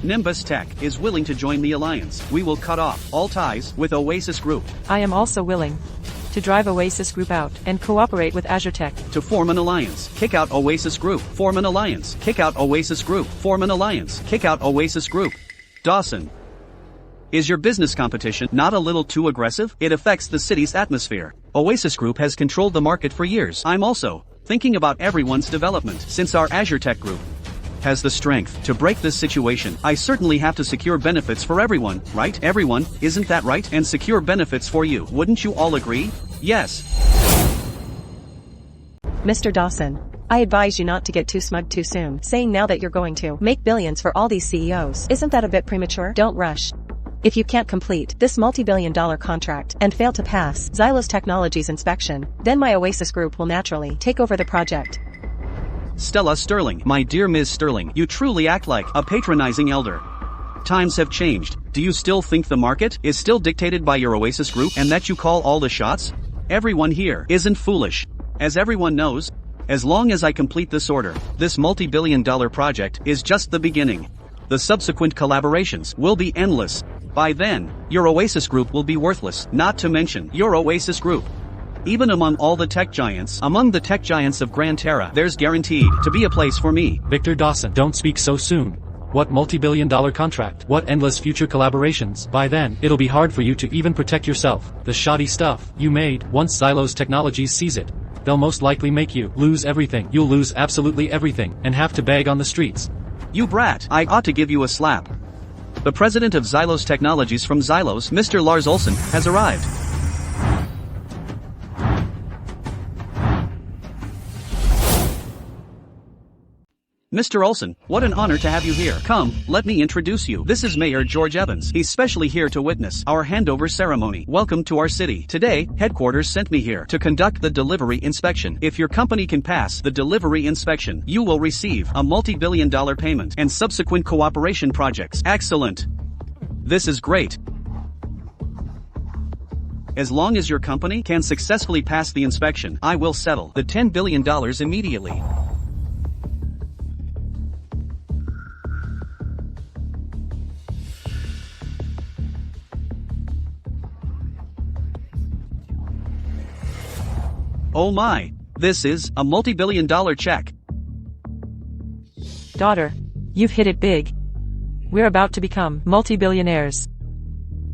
Nimbus Tech is willing to join the alliance. We will cut off all ties with Oasis Group. I am also willing to drive Oasis Group out and cooperate with AzureTech. To form an alliance, kick out Oasis Group. Form an alliance, kick out Oasis Group. Form an alliance, kick out Oasis Group. Dawson. Is your business competition not a little too aggressive? It affects the city's atmosphere. Oasis Group has controlled the market for years. I'm also thinking about everyone's development. Since our AzureTech Group has the strength to break this situation, I certainly have to secure benefits for everyone, right? Everyone, isn't that right? And secure benefits for you. Wouldn't you all agree? Yes. Mr. Dawson. I advise you not to get too smug too soon, saying now that you're going to make billions for all these CEOs. Isn't that a bit premature? Don't rush. If you can't complete this multi-billion-dollar contract and fail to pass Xylos Technologies inspection, then my Oasis Group will naturally take over the project. Stella Sterling, my dear Ms. Sterling, you truly act like a patronizing elder. Times have changed. Do you still think the market is still dictated by your Oasis Group and that you call all the shots? Everyone here isn't foolish. As everyone knows, as long as I complete this order, this multi-billion-dollar project is just the beginning. The subsequent collaborations will be endless. By then, your Oasis Group will be worthless, not to mention your Oasis Group. Even among all the tech giants, among the tech giants of Grand Terra, there's guaranteed to be a place for me. Victor Dawson, don't speak so soon. What multi-billion-dollar contract? What endless future collaborations? By then, it'll be hard for you to even protect yourself. The shoddy stuff you made, once Xylos Technologies sees it, they'll most likely make you lose everything. You'll lose absolutely everything, and have to beg on the streets. You brat, I ought to give you a slap. The president of Xylos Technologies from Xylos, Mr. Lars Olsen, has arrived. Mr. Olsen, what an honor to have you here. Come, let me introduce you. This is Mayor George Evans. He's specially here to witness our handover ceremony. Welcome to our city. Today, headquarters sent me here to conduct the delivery inspection. If your company can pass the delivery inspection, you will receive a multi-billion-dollar payment and subsequent cooperation projects. Excellent. This is great. As long as your company can successfully pass the inspection, I will settle the $10 billion immediately. Oh my. This is a multi-billion-dollar check. Daughter, you've hit it big. We're about to become multi-billionaires.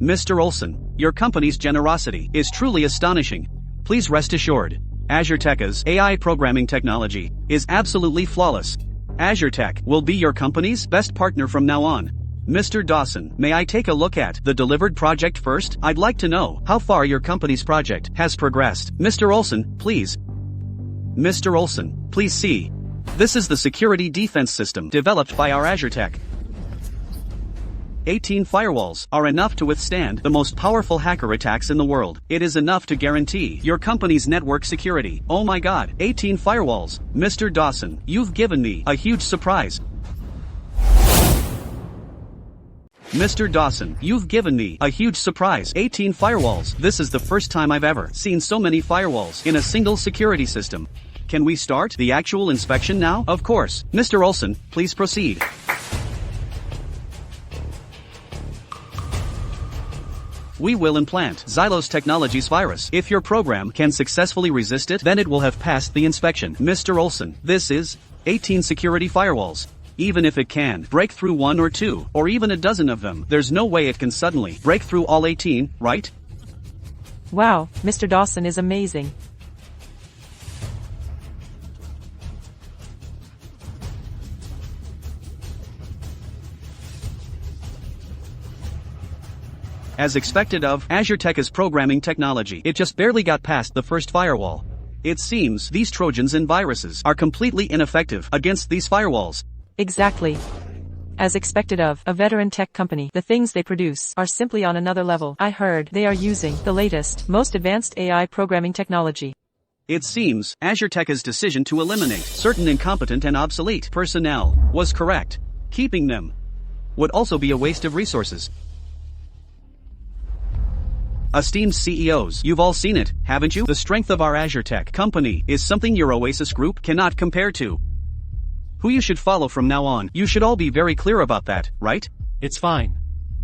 Mr. Olson, your company's generosity is truly astonishing. Please rest assured, Azure Tech's AI programming technology is absolutely flawless. Azure Tech will be your company's best partner from now on. Mr. Dawson, may I take a look at the delivered project first? I'd like to know how far your company's project has progressed. Mr. Olson, please. Mr. Olson, please see. This is the security defense system developed by our Azure Tech. 18 firewalls are enough to withstand the most powerful hacker attacks in the world. It is enough to guarantee your company's network security. Oh my god, 18 firewalls. Mr. Dawson, you've given me a huge surprise. Mr. Dawson, you've given me a huge surprise. 18 firewalls. This is the first time I've ever seen so many firewalls in a single security system. Can we start the actual inspection now? Of course. Mr. Olson, please proceed. We will implant Xylos Technologies virus. If your program can successfully resist it, then it will have passed the inspection. Mr. Olson, this is 18 security firewalls. Even if it can break through 1 or 2, or even a dozen of them, there's no way it can suddenly break through all 18, right? Wow, Mr. Dawson is amazing. As expected of Azure Tech's programming technology, it just barely got past the first firewall. It seems these Trojans and viruses are completely ineffective against these firewalls. Exactly. As expected of a veteran tech company, the things they produce are simply on another level. I heard they are using the latest, most advanced AI programming technology. It seems Azure Tech's decision to eliminate certain incompetent and obsolete personnel was correct. Keeping them would also be a waste of resources. Esteemed CEOs, you've all seen it, haven't you? The strength of our Azure Tech company is something your Oasis Group cannot compare to. Who you should follow from now on. You should all be very clear about that, right? It's fine.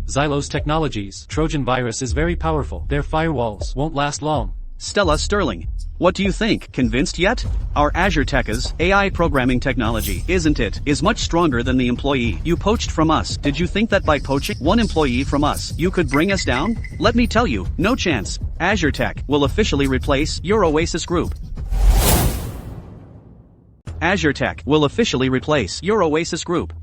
Xylos Technologies' Trojan virus is very powerful. Their firewalls won't last long. Stella Sterling, what do you think? Convinced yet? Our Azure Tech's AI programming technology, isn't it, is much stronger than the employee you poached from us. Did you think that by poaching one employee from us, you could bring us down? Let me tell you, no chance. Azure Tech will officially replace your Oasis Group. Azure Tech will officially replace your Oasis Group.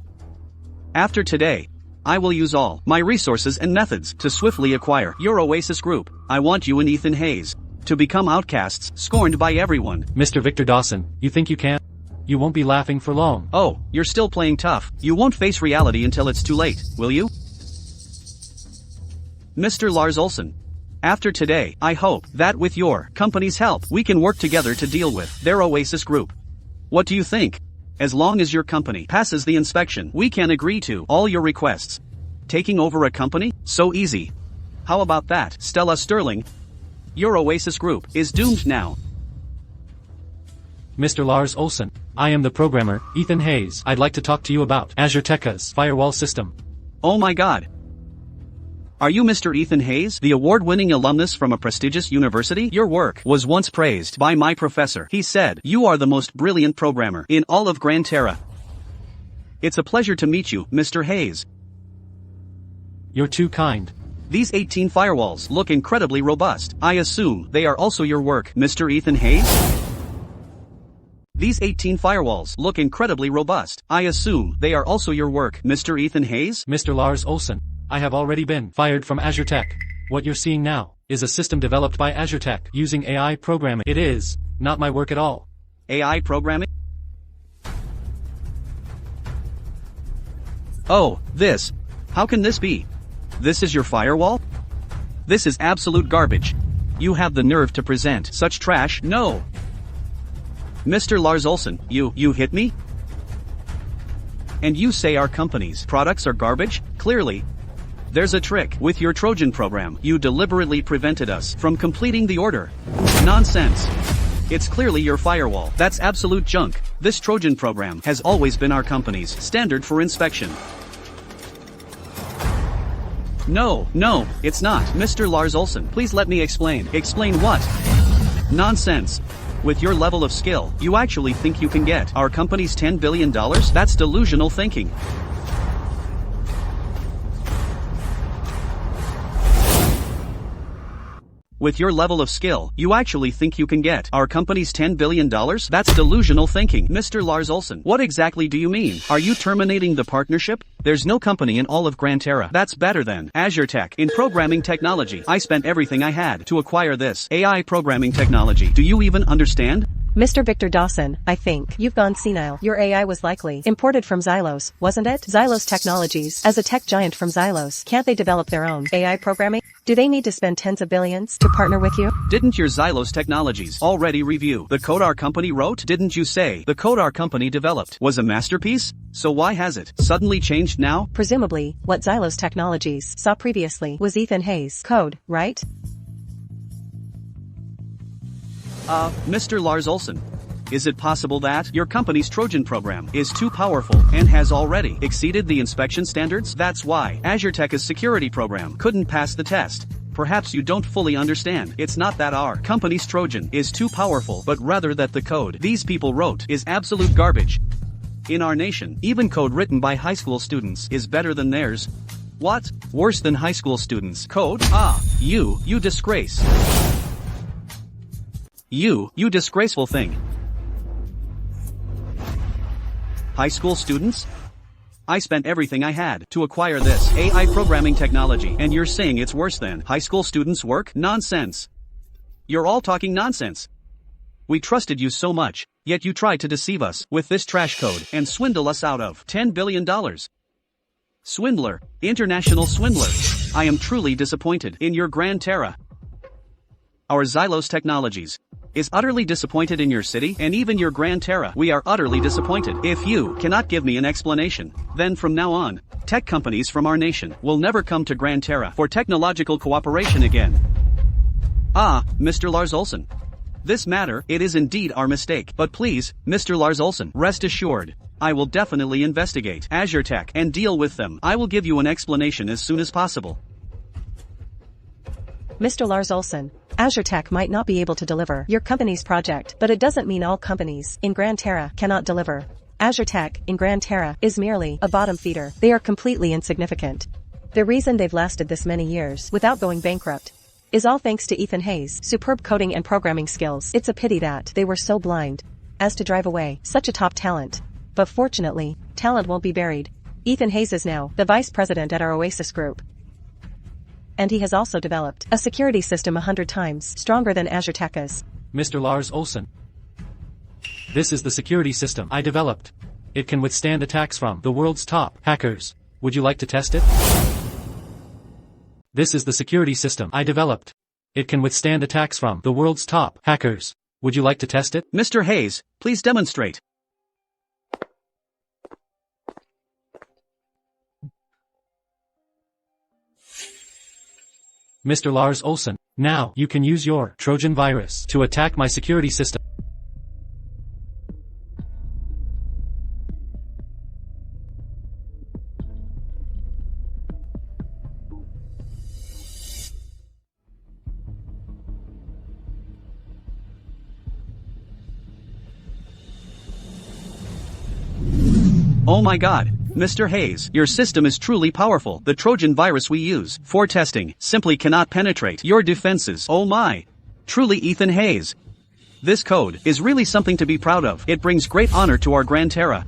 After today, I will use all my resources and methods to swiftly acquire your Oasis Group. I want you and Ethan Hayes to become outcasts, scorned by everyone. Mr. Victor Dawson, you think you can? You won't be laughing for long. Oh, you're still playing tough. You won't face reality until it's too late, will you? Mr. Lars Olson. After today, I hope that with your company's help, we can work together to deal with their Oasis Group. What do you think? As long as your company passes the inspection, we can agree to all your requests. Taking over a company? So easy. How about that, Stella Sterling? Your Oasis Group is doomed now. Mr. Lars Olson, I am the programmer, Ethan Hayes. I'd like to talk to you about Azure Tech's firewall system. Oh my god. Are you Mr. Ethan Hayes, the award-winning alumnus from a prestigious university? Your work was once praised by my professor. He said, you are the most brilliant programmer in all of Grand Terra. It's a pleasure to meet you, Mr. Hayes. You're too kind. These 18 firewalls look incredibly robust. I assume they are also your work, Mr. Ethan Hayes? These 18 firewalls look incredibly robust. I assume they are also your work, Mr. Ethan Hayes? Mr. Lars Olson, I have already been fired from Azure Tech. What you're seeing now is a system developed by Azure Tech using AI programming. It is not my work at all. AI programming? Oh, this. How can this be? This is your firewall? This is absolute garbage. You have the nerve to present such trash? No. Mr. Lars Olson, you hit me? And you say our company's products are garbage? Clearly. There's a trick with your Trojan program. You deliberately prevented us from completing the order. Nonsense. It's clearly your firewall. That's absolute junk. This Trojan program has always been our company's standard for inspection. No, it's not. Mr. Lars Olson, please let me explain. Explain what? Nonsense. With your level of skill, you actually think you can get our company's $10 billion? That's delusional thinking. With your level of skill, you actually think you can get our company's $10 billion? That's delusional thinking. Mr. Lars Olson, what exactly do you mean? Are you terminating the partnership? There's no company in all of Terra that's better than Azure Tech in programming technology. I spent everything I had to acquire this AI programming technology. Do you even understand? Mr. Victor Dawson, I think you've gone senile. Your AI was likely imported from Xylos, wasn't it? Xylos Technologies, as a tech giant from Xylos, can't they develop their own AI programming? Do they need to spend tens of billions to partner with you? Didn't your Xylos Technologies already review the code our company wrote? Didn't you say the code our company developed was a masterpiece? So why has it suddenly changed now? Presumably, what Xylos Technologies saw previously was Ethan Hayes' code, right? Mr. Lars Olson. Is it possible that your company's Trojan program is too powerful and has already exceeded the inspection standards? That's why Azure Tech's security program couldn't pass the test. Perhaps you don't fully understand. It's not that our company's Trojan is too powerful, but rather that the code these people wrote is absolute garbage. In our nation, even code written by high school students is better than theirs. What? Worse than high school students' code? You disgrace. You disgraceful thing. High school students? I spent everything I had to acquire this AI programming technology, and you're saying it's worse than high school students' work? Nonsense. You're all talking nonsense. We trusted you so much, yet you tried to deceive us with this trash code and swindle us out of $10 billion. Swindler, international swindler. I am truly disappointed in your Terra. Our Xylos Technologies is utterly disappointed in your city and even your Terra. We are utterly disappointed. If you cannot give me an explanation, then from now on, tech companies from our nation will never come to Terra for technological cooperation again. Mr. Lars Olson. This matter, it is indeed our mistake. But please, Mr. Lars Olson, rest assured, I will definitely investigate Azure Tech and deal with them. I will give you an explanation as soon as possible. Mr. Lars Olson, Azure Tech might not be able to deliver your company's project, but it doesn't mean all companies in Terra cannot deliver. Azure Tech in Terra is merely a bottom feeder. They are completely insignificant. The reason they've lasted this many years without going bankrupt is all thanks to Ethan Hayes' superb coding and programming skills. It's a pity that they were so blind as to drive away such a top talent. But fortunately, talent won't be buried. Ethan Hayes is now the vice president at our Oasis Group. And he has also developed a security system 100 times stronger than Azure Tech is. Mr. Lars Olson. This is the security system I developed. It can withstand attacks from the world's top hackers. Would you like to test it? This is the security system I developed. It can withstand attacks from the world's top hackers. Would you like to test it? Mr. Hayes, please demonstrate. Mr. Lars Olson, now you can use your Trojan virus to attack my security system. Oh my God, Mr. Hayes, your system is truly powerful. The Trojan virus we use for testing simply cannot penetrate your defenses. Oh my. Truly Ethan Hayes. This code is really something to be proud of. It brings great honor to our Terra.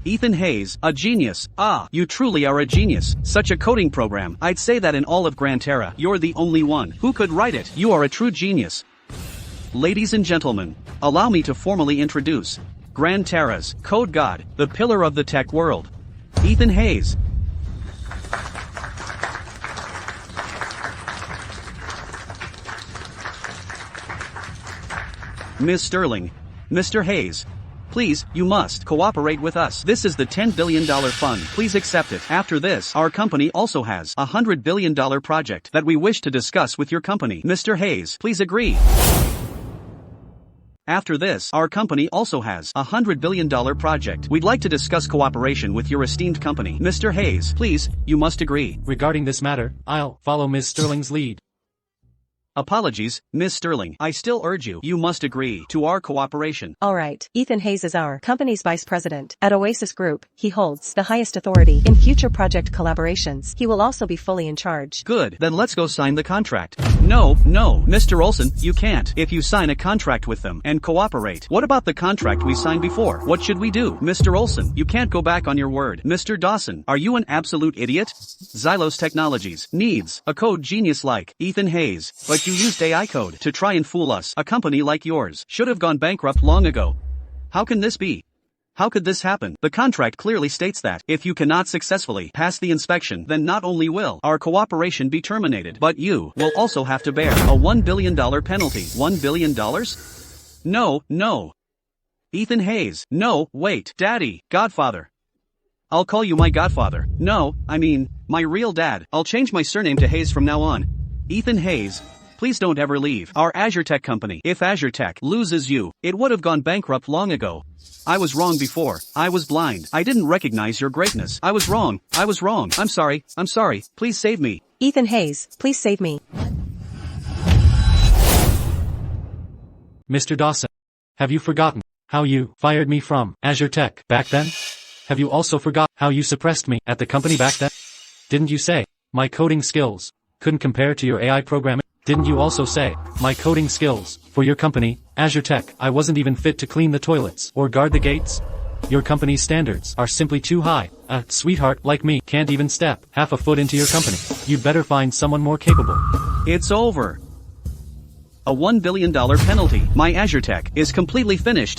Ethan Hayes, a genius. You truly are a genius. Such a coding program, I'd say that in all of Terra, you're the only one who could write it. You are a true genius. Ladies and gentlemen, allow me to formally introduce Terra's code god, the pillar of the tech world, Ethan Hayes. Ms. Sterling, Mr. Hayes, please, you must cooperate with us. This is the $10 billion fund. Please accept it. After this, our company also has a $100 billion project that we wish to discuss with your company. Mr. Hayes, please agree. After this, our company also has a $100 billion project. We'd like to discuss cooperation with your esteemed company. Mr. Hayes, please, you must agree. Regarding this matter, I'll follow Ms. Sterling's lead. Apologies, Miss Sterling. I still urge you must agree to our cooperation. Alright, Ethan Hayes is our company's vice president. At Oasis Group, he holds the highest authority in future project collaborations. He will also be fully in charge. Good, then let's go sign the contract. No, Mr. Olson, you can't. If you sign a contract with them and cooperate, what about the contract we signed before? What should we do? Mr. Olson, you can't go back on your word. Mr. Dawson, are you an absolute idiot? Xylos Technologies needs a code genius like Ethan Hayes, but you used AI code to try and fool us. A company like yours should have gone bankrupt long ago. How can this be? How could this happen? The contract clearly states that if you cannot successfully pass the inspection, then not only will our cooperation be terminated, but you will also have to bear a $1 billion penalty. $1 billion? No. Ethan Hayes. No, wait. Daddy. Godfather. I'll call you my godfather. No, I mean, my real dad. I'll change my surname to Hayes from now on. Ethan Hayes. Please don't ever leave our Azure Tech company. If Azure Tech loses you, it would have gone bankrupt long ago. I was wrong before. I was blind. I didn't recognize your greatness. I was wrong. I'm sorry. Please save me. Ethan Hayes, please save me. Mr. Dawson, have you forgotten how you fired me from Azure Tech back then? Have you also forgot how you suppressed me at the company back then? Didn't you say my coding skills couldn't compare to your AI programming? Didn't you also say my coding skills for your company, Azure Tech, I wasn't even fit to clean the toilets or guard the gates? Your company's standards are simply too high. A sweetheart like me can't even step half a foot into your company. You'd better find someone more capable. It's over. A $1 billion penalty. My Azure Tech is completely finished.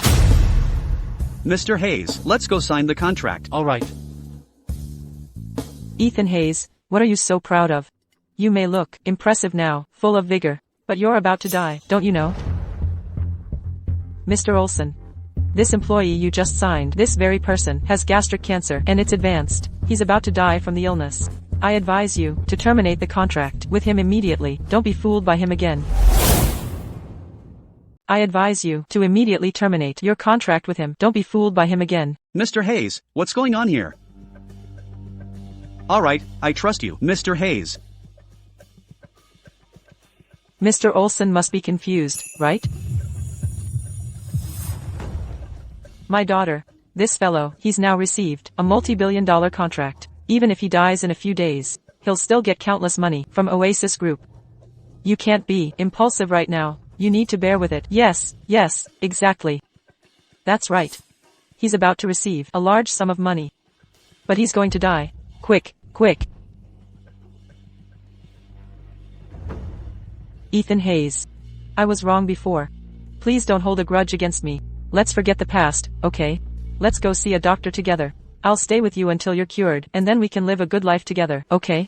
Mr. Hayes, let's go sign the contract. All right. Ethan Hayes, what are you so proud of? You may look impressive now, full of vigor, but you're about to die, don't you know? Mr. Olson. This employee you just signed, this very person, has gastric cancer, and it's advanced. He's about to die from the illness. I advise you to terminate the contract with him immediately. Don't be fooled by him again. I advise you to immediately terminate your contract with him. Don't be fooled by him again. Mr. Hayes, what's going on here? Alright, I trust you, Mr. Hayes. Mr. Olson must be confused, right? My daughter, this fellow, he's now received a multi-billion-dollar contract. Even if he dies in a few days, he'll still get countless money from Oasis Group. You can't be impulsive right now. You need to bear with it. Yes, exactly. That's right. He's about to receive a large sum of money. But he's going to die. Quick. Ethan Hayes. I was wrong before. Please don't hold a grudge against me. Let's forget the past, okay? Let's go see a doctor together. I'll stay with you until you're cured, and then we can live a good life together, okay?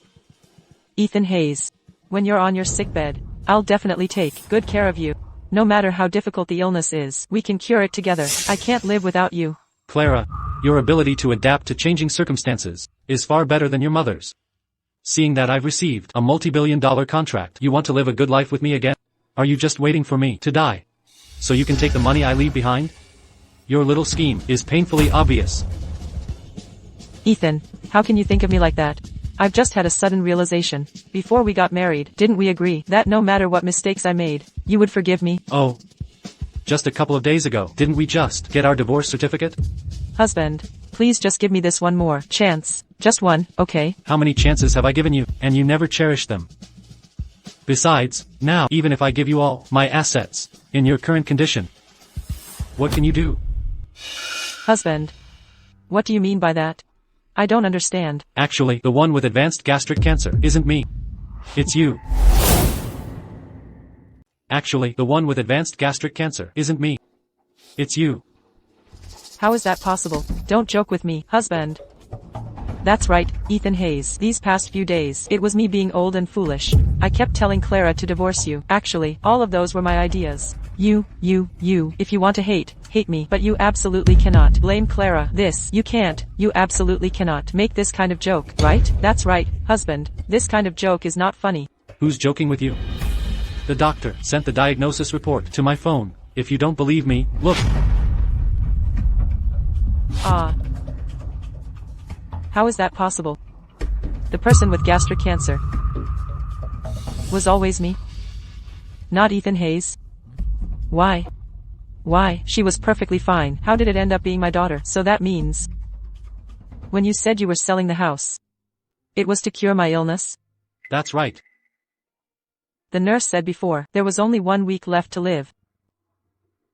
Ethan Hayes. When you're on your sickbed, I'll definitely take good care of you. No matter how difficult the illness is, we can cure it together. I can't live without you. Clara, your ability to adapt to changing circumstances is far better than your mother's. Seeing that I've received a multi-billion-dollar contract, you want to live a good life with me again? Are you just waiting for me to die so you can take the money I leave behind? Your little scheme is painfully obvious. Ethan, how can you think of me like that? I've just had a sudden realization. Before we got married, didn't we agree that no matter what mistakes I made, you would forgive me? Oh. Just a couple of days ago, didn't we just get our divorce certificate? Husband, please just give me this one more chance. Just one, okay? How many chances have I given you, and you never cherished them? Besides, now, even if I give you all my assets, in your current condition, what can you do? Husband. What do you mean by that? I don't understand. Actually, the one with advanced gastric cancer isn't me. It's you. Actually, the one with advanced gastric cancer isn't me. It's you. How is that possible? Don't joke with me, husband. That's right, Ethan Hayes. These past few days, it was me being old and foolish. I kept telling Clara to divorce you. Actually, all of those were my ideas. You. If you want to hate me, but you absolutely cannot blame Clara. You can't. You absolutely cannot make this kind of joke, right? That's right, husband. This kind of joke is not funny. Who's joking with you? The doctor sent the diagnosis report to my phone. If you don't believe me, look. How is that possible? The person with gastric cancer was always me. Not Ethan Hayes. Why? Why, she was perfectly fine. How did it end up being my daughter? So that means, when you said you were selling the house, it was to cure my illness? That's right. The nurse said before, there was only 1 week left to live.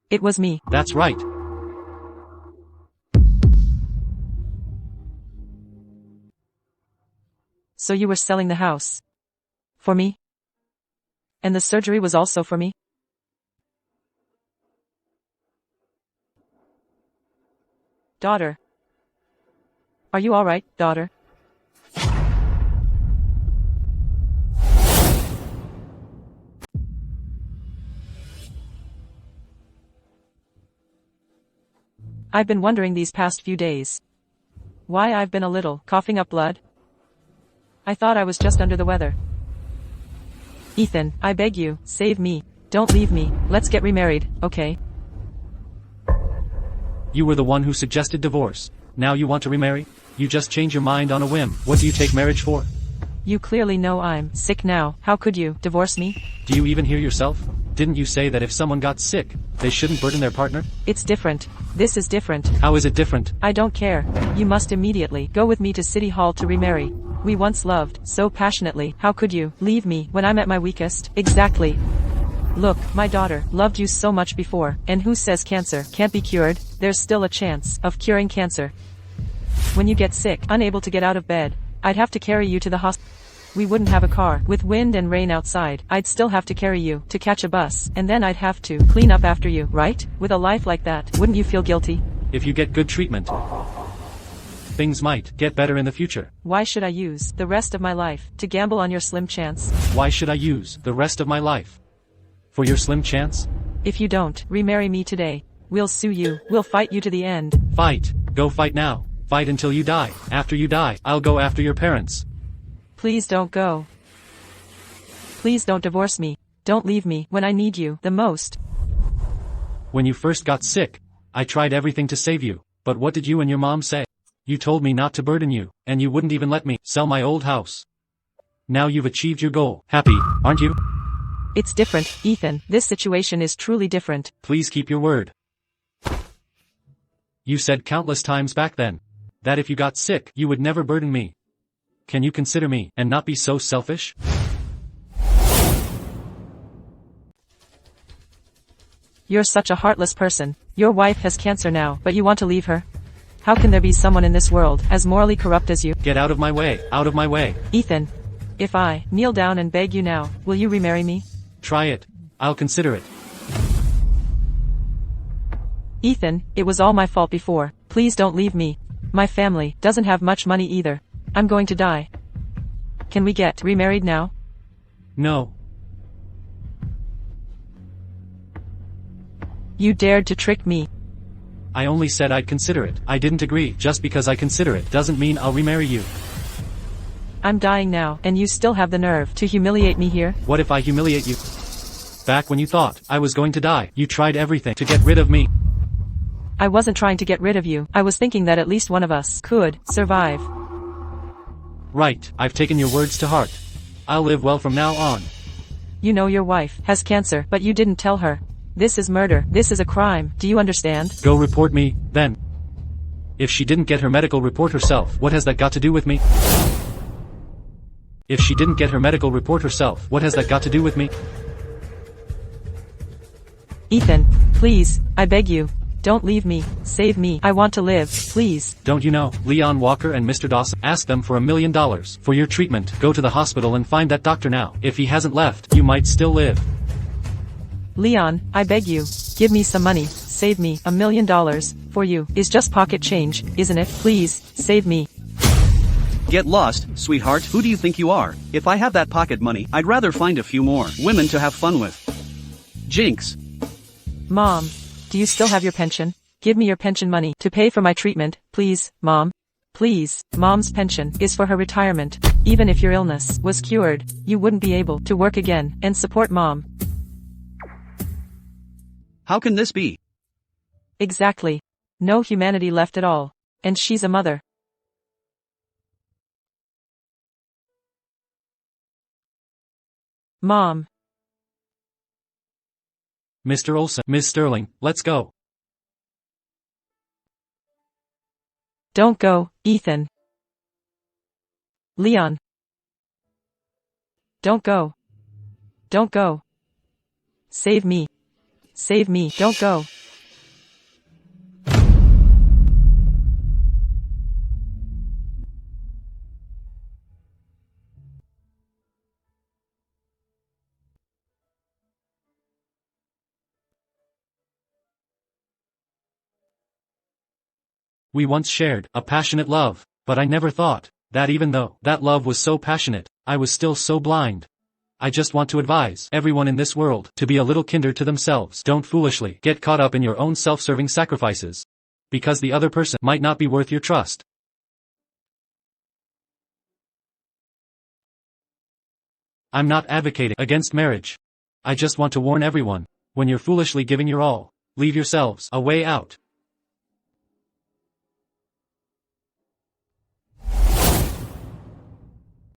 It was me. That's right. So you were selling the house. For me? And the surgery was also for me? Daughter. Are you alright, daughter? I've been wondering these past few days why I've been a little coughing up blood. I thought I was just under the weather. Ethan, I beg you, save me. Don't leave me. Let's get remarried, okay? You were the one who suggested divorce. Now you want to remarry? You just change your mind on a whim. What do you take marriage for? You clearly know I'm sick now. How could you divorce me? Do you even hear yourself? Didn't you say that if someone got sick, they shouldn't burden their partner? It's different. This is different. How is it different? I don't care. You must immediately go with me to City Hall to remarry. We once loved so passionately. How could you leave me when I'm at my weakest? Exactly. Look, my daughter loved you so much before, and who says cancer can't be cured? There's still a chance of curing cancer. When you get sick, unable to get out of bed, I'd have to carry you to the hospital. We wouldn't have a car. With wind and rain outside, I'd still have to carry you to catch a bus, and then I'd have to clean up after you, right? With a life like that, wouldn't you feel guilty? If you get good treatment, things might get better in the future. Why should I use the rest of my life to gamble on your slim chance? Why should I use the rest of my life for your slim chance? If you don't remarry me today, we'll sue you. We'll fight you to the end. Fight. Go fight now. Fight until you die. After you die, I'll go after your parents. Please don't go. Please don't divorce me. Don't leave me when I need you the most. When you first got sick, I tried everything to save you, but what did you and your mom say? You told me not to burden you, and you wouldn't even let me sell my old house. Now you've achieved your goal. Happy, aren't you? It's different, Ethan. This situation is truly different. Please keep your word. You said countless times back then that if you got sick, you would never burden me. Can you consider me and not be so selfish? You're such a heartless person. Your wife has cancer now, but you want to leave her? How can there be someone in this world as morally corrupt as you? Get out of my way, out of my way. Ethan, if I kneel down and beg you now, will you remarry me? Try it. I'll consider it. Ethan, it was all my fault before. Please don't leave me. My family doesn't have much money either. I'm going to die. Can we get remarried now? No. You dared to trick me. I only said I'd consider it. I didn't agree. Just because I consider it doesn't mean I'll remarry you. I'm dying now, and you still have the nerve to humiliate me here? What if I humiliate you? Back when you thought I was going to die, you tried everything to get rid of me. I wasn't trying to get rid of you. I was thinking that at least one of us could survive. Right, I've taken your words to heart. I'll live well from now on. You know your wife has cancer, but you didn't tell her. This is murder. This is a crime. Do you understand? Go report me, then. If she didn't get her medical report herself, what has that got to do with me? If she didn't get her medical report herself, what has that got to do with me? Ethan, please, I beg you. Don't leave me. Save me. I want to live, please. Don't you know, Leon Walker and Mr. Dawson? Ask them for $1 million for your treatment. Go to the hospital and find that doctor now. If he hasn't left, you might still live. Leon, I beg you. Give me some money. Save me. $1 million for you is just pocket change, isn't it? Please, save me. Get lost, sweetheart. Who do you think you are? If I have that pocket money, I'd rather find a few more women to have fun with. Jinx. Mom, do you still have your pension? Give me your pension money to pay for my treatment, please, Mom. Please, Mom's pension is for her retirement. Even if your illness was cured, you wouldn't be able to work again and support Mom. How can this be? Exactly. No humanity left at all. And she's a mother. Mom. Mr. Olson, Miss Sterling, let's go. Don't go, Ethan. Leon. Don't go. Don't go. Save me. Save me, don't go. We once shared a passionate love, but I never thought that even though that love was so passionate, I was still so blind. I just want to advise everyone in this world to be a little kinder to themselves. Don't foolishly get caught up in your own self-serving sacrifices, because the other person might not be worth your trust. I'm not advocating against marriage. I just want to warn everyone, when you're foolishly giving your all, leave yourselves a way out.